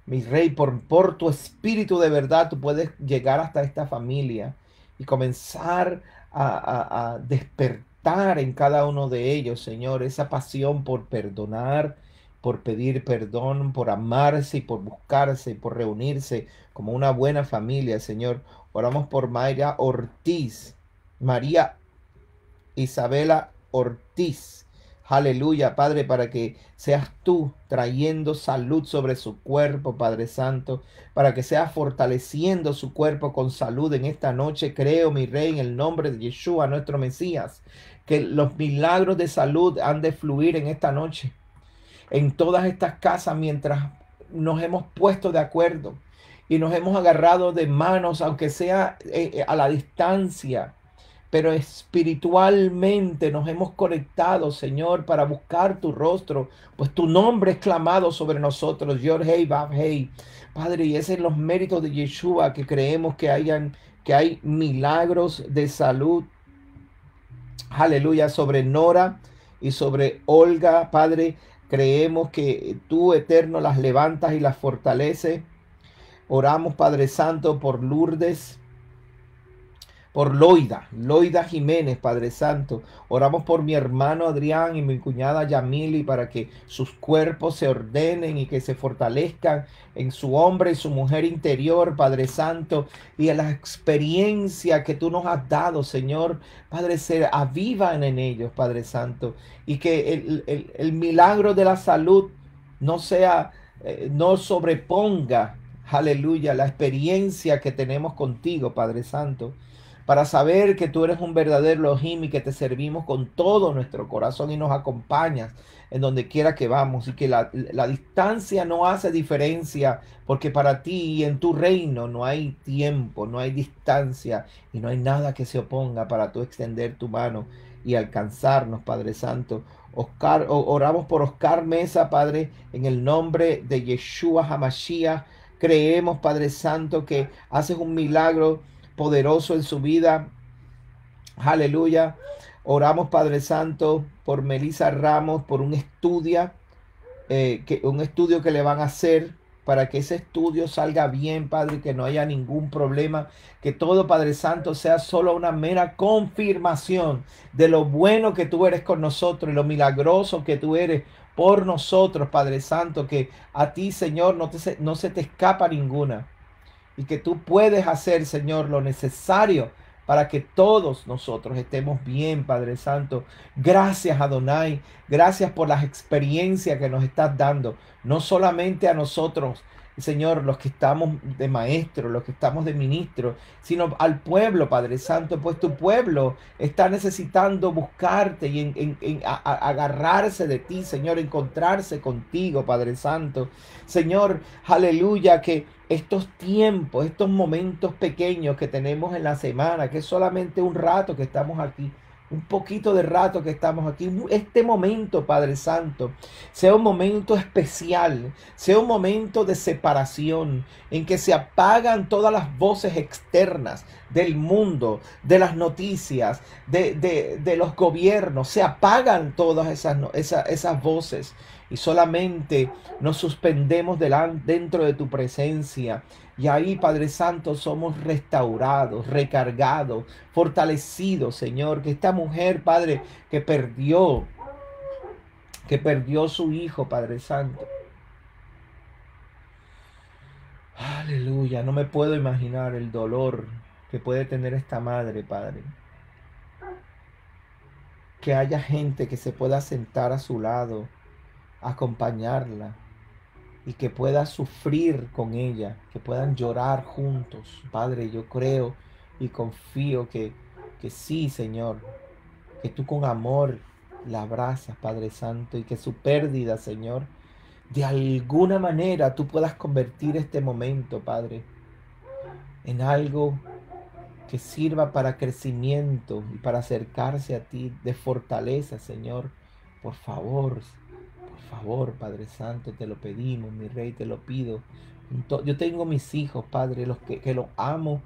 Mi Rey, por tu espíritu de verdad, tú puedes llegar hasta esta familia y comenzar a despertar en cada uno de ellos, Señor, esa pasión por perdonar, por pedir perdón, por amarse y por buscarse y por reunirse como una buena familia, Señor. Oramos por Mayra Ortiz, María Isabela Ortiz. Aleluya, Padre, para que seas tú trayendo salud sobre su cuerpo, Padre Santo, para que seas fortaleciendo su cuerpo con salud en esta noche. Creo, mi Rey, en el nombre de Yeshua, nuestro Mesías, que los milagros de salud han de fluir en esta noche, en todas estas casas, mientras nos hemos puesto de acuerdo y nos hemos agarrado de manos, aunque sea a la distancia, pero espiritualmente nos hemos conectado, Señor, para buscar tu rostro, pues tu nombre es clamado sobre nosotros, Yod Hei Vav Hei. Padre, y ese es los méritos de Yeshua, que creemos que hay milagros de salud, aleluya, sobre Nora y sobre Olga, Padre. Creemos que tú, Eterno, las levantas y las fortaleces. Oramos, Padre Santo, por Lourdes, por Loida Jiménez, Padre Santo. Oramos por mi hermano Adrián y mi cuñada Yamili, para que sus cuerpos se ordenen y que se fortalezcan en su hombre y su mujer interior, Padre Santo, y en la experiencia que tú nos has dado, Señor, Padre, se avivan en ellos, Padre Santo, y que el milagro de la salud no sea, no sobreponga, aleluya, la experiencia que tenemos contigo, Padre Santo, para saber que tú eres un verdadero Elohim y que te servimos con todo nuestro corazón y nos acompañas en donde quiera que vamos, y que la distancia no hace diferencia, porque para ti y en tu reino no hay tiempo, no hay distancia y no hay nada que se oponga para tú extender tu mano y alcanzarnos, Padre Santo. Oramos por Oscar Mesa, Padre, en el nombre de Yeshua HaMashiach. Creemos, Padre Santo, que haces un milagro poderoso en su vida. Aleluya. Oramos, Padre Santo, por Melissa Ramos, por un estudio que le van a hacer para que ese estudio salga bien, Padre, que no haya ningún problema, que todo, Padre Santo, sea solo una mera confirmación de lo bueno que tú eres con nosotros y lo milagroso que tú eres por nosotros, Padre Santo, que a ti, Señor, no se te escapa ninguna y que tú puedes hacer, Señor, lo necesario para que todos nosotros estemos bien, Padre Santo. Gracias, Adonai. Gracias por las experiencias que nos estás dando. No solamente a nosotros, Señor, los que estamos de maestros, los que estamos de ministros, sino al pueblo, Padre Santo, pues tu pueblo está necesitando buscarte y agarrarse de ti, Señor, encontrarse contigo, Padre Santo. Señor, aleluya, que estos tiempos, estos momentos pequeños que tenemos en la semana, que es solamente un rato que estamos aquí, un poquito de rato que estamos aquí, este momento, Padre Santo, sea un momento especial, sea un momento de separación, en que se apagan todas las voces externas del mundo, de las noticias, de los gobiernos, se apagan todas esas voces y solamente nos suspendemos dentro de tu presencia. Y ahí, Padre Santo, somos restaurados, recargados, fortalecidos, Señor. Que esta mujer, Padre, que perdió su hijo, Padre Santo. Aleluya, no me puedo imaginar el dolor que puede tener esta madre, Padre. Que haya gente que se pueda sentar a su lado, acompañarla, y que pueda sufrir con ella, que puedan llorar juntos. Padre, yo creo y confío que sí, Señor, que tú con amor la abrazas, Padre Santo, y que su pérdida, Señor, de alguna manera tú puedas convertir este momento, Padre, en algo que sirva para crecimiento y para acercarse a ti de fortaleza, Señor. Por favor, Padre Santo, te lo pedimos, mi Rey, te lo pido. Yo tengo mis hijos, Padre, los que los amo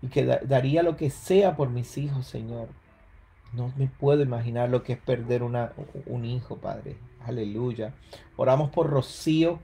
y que daría lo que sea por mis hijos, Señor. No me puedo imaginar lo que es perder un hijo, Padre. Aleluya. Oramos por Rocío.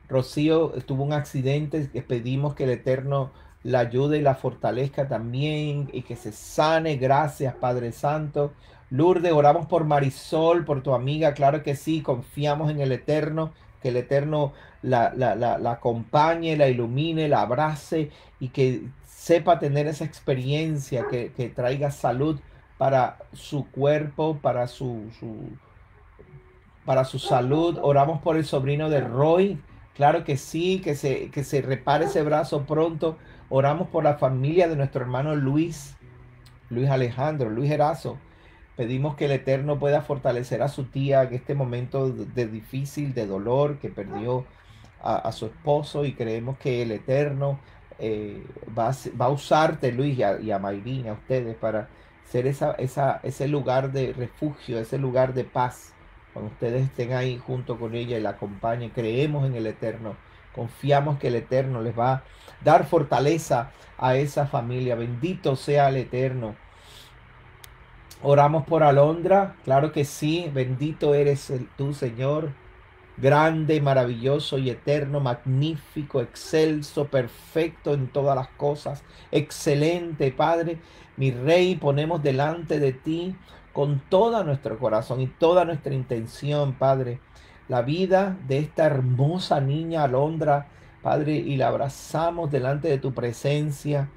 Rocío tuvo un accidente, que pedimos que el Eterno la ayude y la fortalezca también y que se sane. Gracias, Padre Santo. Lourdes, oramos por Marisol, por tu amiga. Claro que sí, confiamos en el Eterno, que el Eterno la acompañe, la ilumine, la abrace y que sepa tener esa experiencia, que traiga salud para su cuerpo, para su salud. Oramos por el sobrino de Roy. Claro que sí, que se repare ese brazo pronto. Oramos por la familia de nuestro hermano Luis Alejandro, Luis Erazo. Pedimos que el Eterno pueda fortalecer a su tía en este momento de difícil, de dolor, que perdió a su esposo, y creemos que el Eterno va a usarte, Luis, y a Mayrín, a ustedes, para ser ese lugar de refugio, ese lugar de paz. Cuando ustedes estén ahí junto con ella y la acompañen, creemos en el Eterno. Confiamos que el Eterno les va a dar fortaleza a esa familia. Bendito sea el Eterno. Oramos por Alondra. Claro que sí. Bendito eres tú, Señor. Grande, maravilloso y eterno, magnífico, excelso, perfecto en todas las cosas. Excelente, Padre. Mi Rey, ponemos delante de ti con todo nuestro corazón y toda nuestra intención, Padre, la vida de esta hermosa niña Alondra, Padre, y la abrazamos delante de tu presencia.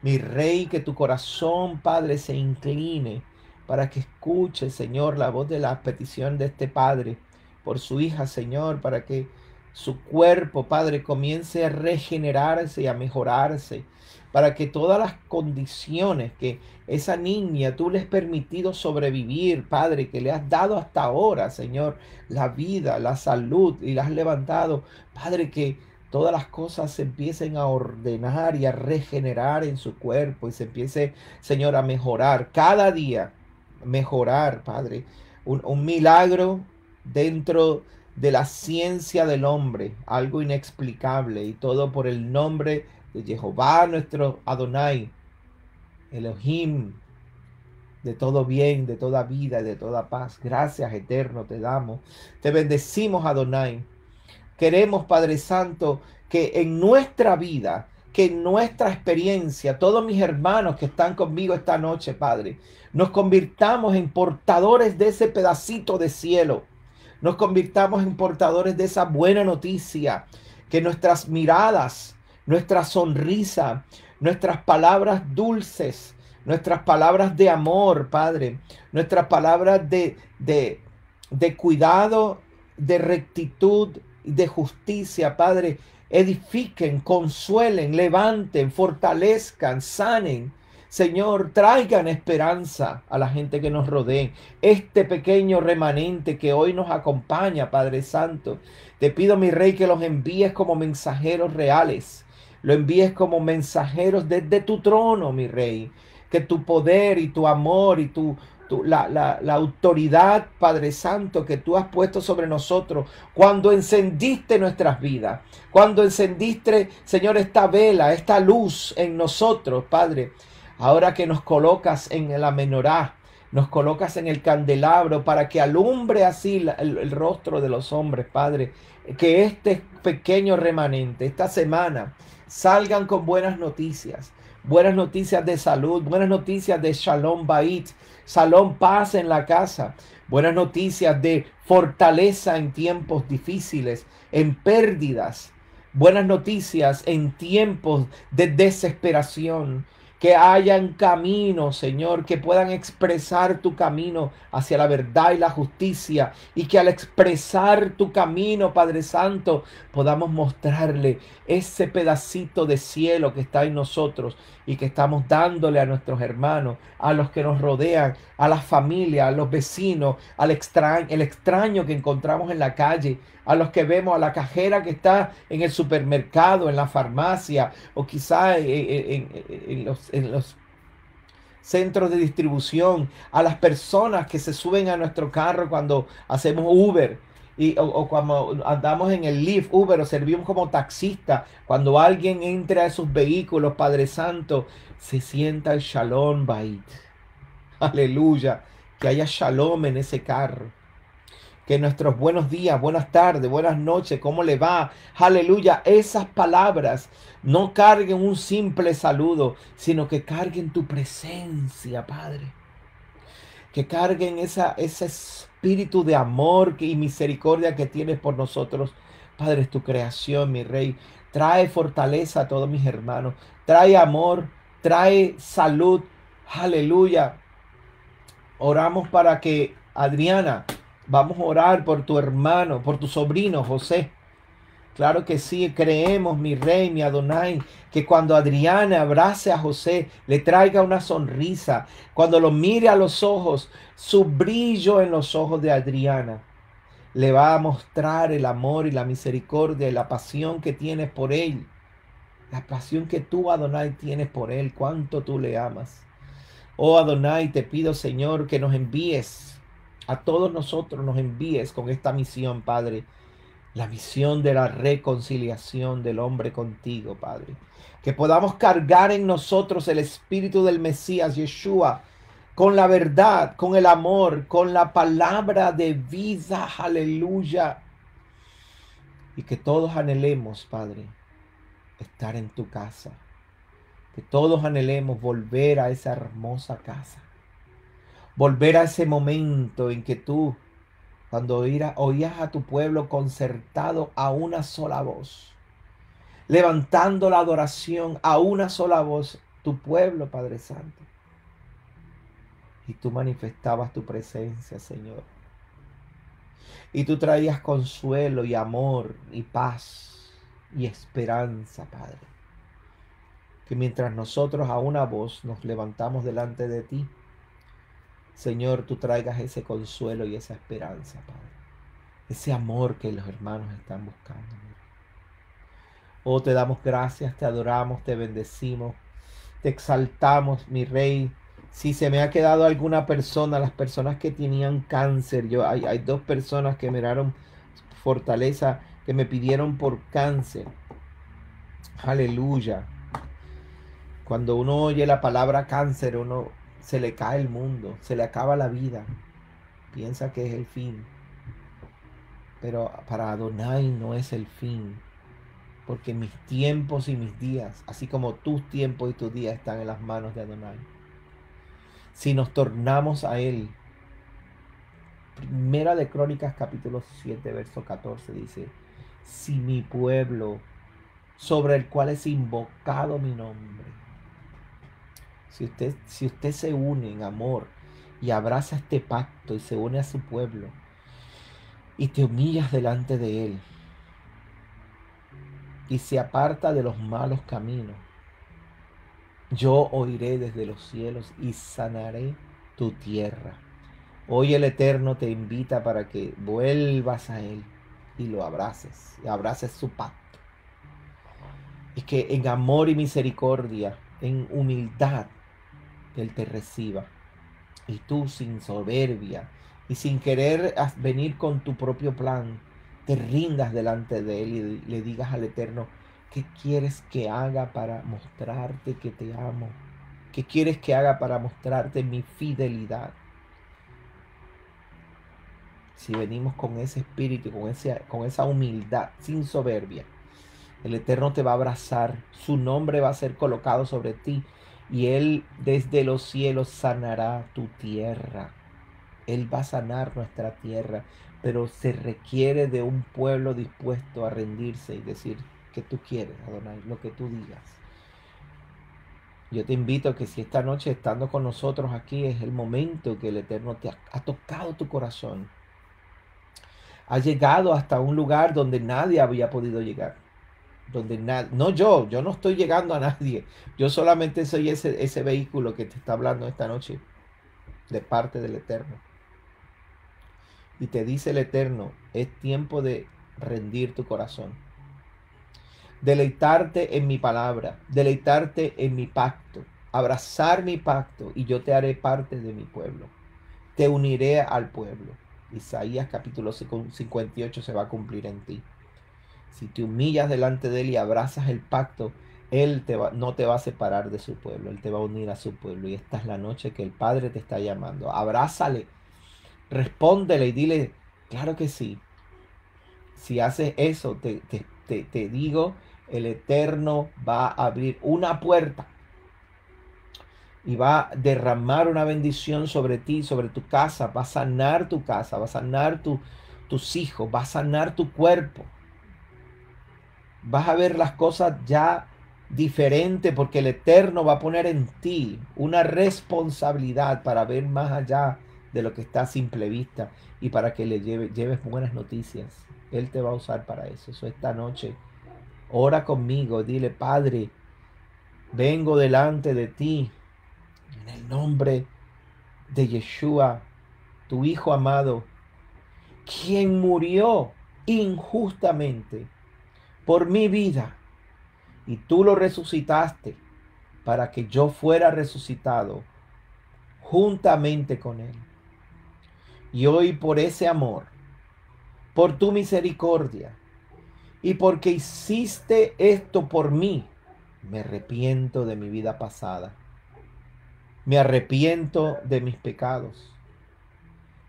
Mi Rey, que tu corazón, Padre, se incline para que escuche, Señor, la voz de la petición de este Padre por su hija, Señor, para que su cuerpo, Padre, comience a regenerarse y a mejorarse, para que todas las condiciones que esa niña tú le has permitido sobrevivir, Padre, que le has dado hasta ahora, Señor, la vida, la salud, y la has levantado, Padre, que todas las cosas se empiecen a ordenar y a regenerar en su cuerpo y se empiece, Señor, a mejorar cada día, mejorar, Padre, un milagro dentro de la ciencia del hombre, algo inexplicable, y todo por el nombre de Jehová nuestro Adonai, Elohim, de todo bien, de toda vida y de toda paz. Gracias, Eterno, te damos. Te bendecimos, Adonai. Queremos, Padre Santo, que en nuestra vida, que en nuestra experiencia, todos mis hermanos que están conmigo esta noche, Padre, nos convirtamos en portadores de ese pedacito de cielo. Nos convirtamos en portadores de esa buena noticia, que nuestras miradas, nuestra sonrisa, nuestras palabras dulces, nuestras palabras de amor, Padre, nuestras palabras de cuidado, de rectitud, de justicia, Padre, edifiquen, consuelen, levanten, fortalezcan, sanen. Señor, traigan esperanza a la gente que nos rodee. Este pequeño remanente que hoy nos acompaña, Padre Santo, te pido, mi Rey, que los envíes como mensajeros reales. Lo envíes como mensajeros desde tu trono, mi Rey. Que tu poder y tu amor y la autoridad, Padre Santo, que tú has puesto sobre nosotros, cuando encendiste nuestras vidas, cuando encendiste, Señor, esta vela, esta luz en nosotros, Padre, ahora que nos colocas en la menorá, nos colocas en el candelabro para que alumbre así el rostro de los hombres, Padre, que este pequeño remanente, esta semana, salgan con buenas noticias de salud, buenas noticias de Shalom Bait, Shalom paz en la casa, buenas noticias de fortaleza en tiempos difíciles, en pérdidas, buenas noticias en tiempos de desesperación. Que hayan caminos, Señor, que puedan expresar tu camino hacia la verdad y la justicia. Y que al expresar tu camino, Padre Santo, podamos mostrarle ese pedacito de cielo que está en nosotros y que estamos dándole a nuestros hermanos, a los que nos rodean, a la familia, a los vecinos, el extraño que encontramos en la calle, a los que vemos, a la cajera que está en el supermercado, en la farmacia o quizá en los centros de distribución, a las personas que se suben a nuestro carro cuando hacemos Uber o cuando andamos en el Lyft, Uber o servimos como taxista. Cuando alguien entra a esos vehículos, Padre Santo, se sienta el Shalom Bait. Aleluya, que haya Shalom en ese carro. Que nuestros buenos días, buenas tardes, buenas noches, ¿cómo le va? Aleluya, esas palabras no carguen un simple saludo, sino que carguen tu presencia, Padre. Que carguen ese espíritu de amor y misericordia que tienes por nosotros. Padre, es tu creación, mi Rey. Trae fortaleza a todos mis hermanos. Trae amor, trae salud. Aleluya. Oramos para que Adriana, vamos a orar por tu hermano, por tu sobrino José. Claro que sí, creemos, mi Rey, mi Adonai, que cuando Adriana abrace a José, le traiga una sonrisa. Cuando lo mire a los ojos, su brillo en los ojos de Adriana le va a mostrar el amor y la misericordia y la pasión que tienes por él. La pasión que tú, Adonai, tienes por él. Cuánto tú le amas. Oh Adonai, te pido, Señor, que nos envíes, a todos nosotros nos envíes con esta misión, Padre. La misión de la reconciliación del hombre contigo, Padre. Que podamos cargar en nosotros el espíritu del Mesías, Yeshua, con la verdad, con el amor, con la palabra de vida. Aleluya. Y que todos anhelemos, Padre, estar en tu casa. Que todos anhelemos volver a esa hermosa casa. Volver a ese momento en que tú, cuando oías a tu pueblo concertado a una sola voz, levantando la adoración a una sola voz, tu pueblo, Padre Santo. Y tú manifestabas tu presencia, Señor. Y tú traías consuelo y amor y paz y esperanza, Padre. Que mientras nosotros a una voz nos levantamos delante de ti, Señor, tú traigas ese consuelo y esa esperanza, Padre. Ese amor que los hermanos están buscando. Oh, te damos gracias, te adoramos, te bendecimos, te exaltamos, mi Rey. Si se me ha quedado alguna persona, las personas que tenían cáncer, hay 2 personas que me dieron fortaleza, que me pidieron por cáncer. Aleluya. Cuando uno oye la palabra cáncer, se le cae el mundo, se le acaba la vida. Piensa que es el fin. Pero para Adonai no es el fin, porque mis tiempos y mis días, así como tus tiempos y tus días, están en las manos de Adonai. Si nos tornamos a Él, Primera de Crónicas capítulo 7 verso 14 dice: si mi pueblo, sobre el cual es invocado mi nombre, si usted se une en amor y abraza este pacto y se une a su pueblo y te humillas delante de Él y se aparta de los malos caminos, yo oiré desde los cielos y sanaré tu tierra. Hoy el Eterno te invita para que vuelvas a Él y lo abraces, y abraces su pacto. Y que en amor y misericordia, en humildad, Él te reciba. Y tú, sin soberbia y sin querer venir con tu propio plan, te rindas delante de Él y le digas al Eterno: ¿qué quieres que haga para mostrarte que te amo? ¿Qué quieres que haga para mostrarte mi fidelidad? Si venimos con ese espíritu, con esa humildad, sin soberbia, el Eterno te va a abrazar, su nombre va a ser colocado sobre ti y Él desde los cielos sanará tu tierra. Él va a sanar nuestra tierra, pero se requiere de un pueblo dispuesto a rendirse y decir: ¿qué tú quieres, Adonai? Lo que tú digas. Yo te invito a que si esta noche, estando con nosotros aquí, es el momento que el Eterno te ha tocado tu corazón, ha llegado hasta un lugar donde nadie había podido llegar. No, yo no estoy llegando a nadie. Yo solamente soy ese vehículo que te está hablando esta noche de parte del Eterno. Y te dice el Eterno: es tiempo de rendir tu corazón, deleitarte en mi palabra, deleitarte en mi pacto, abrazar mi pacto, y yo te haré parte de mi pueblo. Te uniré al pueblo. Isaías capítulo 58 se va a cumplir en ti. Si te humillas delante de Él y abrazas el pacto, Él no te va a separar de su pueblo, Él te va a unir a su pueblo. Y esta es la noche que el Padre te está llamando. Abrázale, respóndele y dile: claro que sí. Si haces eso, te digo, el Eterno va a abrir una puerta y va a derramar una bendición sobre ti, sobre tu casa. Va a sanar tu casa, va a sanar tus hijos, va a sanar tu cuerpo. Vas a ver las cosas ya diferente, porque el Eterno va a poner en ti una responsabilidad para ver más allá de lo que está a simple vista y para que le lleves buenas noticias. Él te va a usar para eso. Eso esta noche. Ora conmigo, dile: Padre, vengo delante de ti en el nombre de Yeshua, tu Hijo amado, quien murió injustamente por mi vida, y tú lo resucitaste para que yo fuera resucitado juntamente con Él. Y hoy, por ese amor, por tu misericordia y porque hiciste esto por mí, me arrepiento de mi vida pasada. Me arrepiento de mis pecados.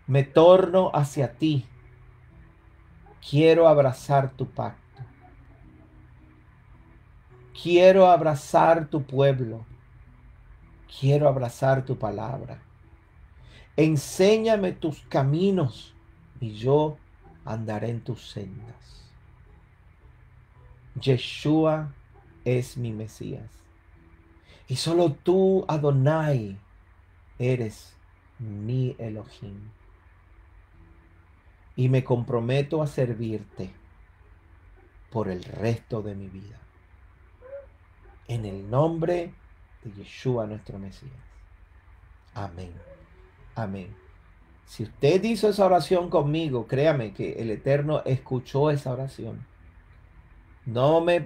Me torno hacia ti. Quiero abrazar tu pacto. Quiero abrazar tu pueblo. Quiero abrazar tu palabra. Enséñame tus caminos y yo andaré en tus sendas. Yeshua es mi Mesías. Y solo tú, Adonai, eres mi Elohim. Y me comprometo a servirte por el resto de mi vida. En el nombre de Yeshua, nuestro Mesías. Amén. Amén. Si usted hizo esa oración conmigo, créame que el Eterno escuchó esa oración. No me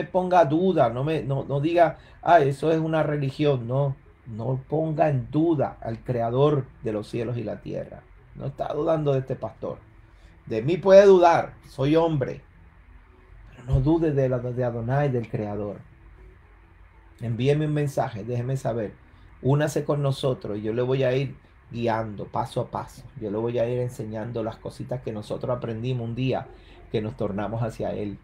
ponga duda, no diga: eso es una religión. No ponga en duda al Creador de los cielos y la tierra. No está dudando de este pastor. De mí puede dudar, soy hombre. Pero no dude de Adonai, del Creador. Envíeme un mensaje, déjeme saber. Únase con nosotros y yo le voy a ir guiando paso a paso. Yo le voy a ir enseñando las cositas que nosotros aprendimos un día que nos tornamos hacia Él.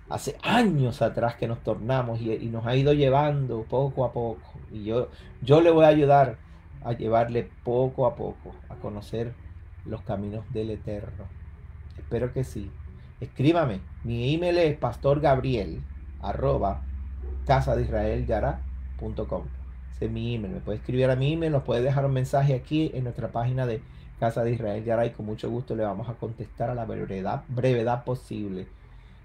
Hace años atrás que nos tornamos y nos ha ido llevando poco a poco. Y yo le voy a ayudar a llevarle poco a poco a conocer los caminos del Eterno. Espero que sí. Escríbame. Mi email es pastorgabriel@casadeisraelyara.com. Ese es mi email. Me puede escribir a mi email, nos puede dejar un mensaje aquí en nuestra página de Casa de Israel Yara y con mucho gusto le vamos a contestar a la brevedad posible.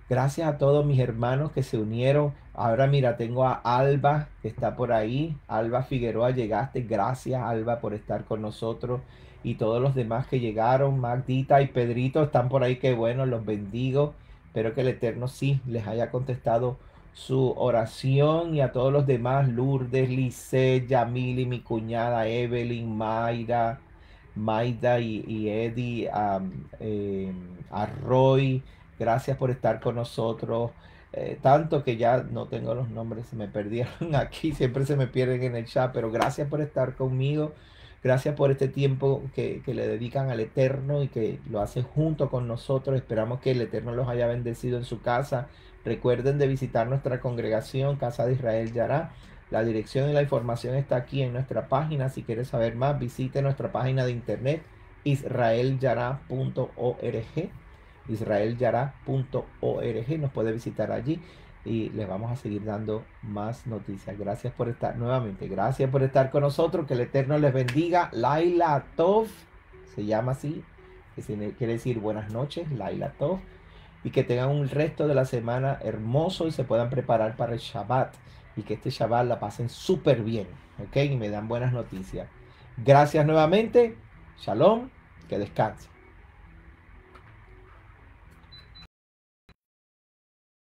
Gracias a todos mis hermanos que se unieron. Ahora mira, tengo a Alba que está por ahí. Alba Figueroa, llegaste. Gracias Alba por estar con nosotros. Y todos los demás que llegaron. Magdita y Pedrito están por ahí. Qué bueno, los bendigo. Espero que el Eterno sí les haya contestado su oración. Y a todos los demás. Lourdes, Lisette, Yamili, mi cuñada Evelyn, Maida y Eddie, a Roy. Gracias por estar con nosotros. Tanto que ya no tengo los nombres, se me perdieron aquí, siempre se me pierden en el chat, pero gracias por estar conmigo. Gracias por este tiempo que le dedican al Eterno y que lo hacen junto con nosotros. Esperamos que el Eterno los haya bendecido en su casa. Recuerden de visitar nuestra congregación, Casa de Israel Yara. La dirección y la información está aquí en nuestra página. Si quieres saber más, visite nuestra página de internet israelyara.org. israelyara.org. Nos puede visitar allí y les vamos a seguir dando más noticias. Gracias por estar nuevamente. Gracias por estar con nosotros. Que el Eterno les bendiga. Laila Tov se llama así, que quiere decir buenas noches. Laila Tov. Y que tengan un resto de la semana hermoso y se puedan preparar para el Shabbat. Y que este Shabbat la pasen súper bien. ¿Ok? Y me dan buenas noticias. Gracias nuevamente. Shalom. Que descansen.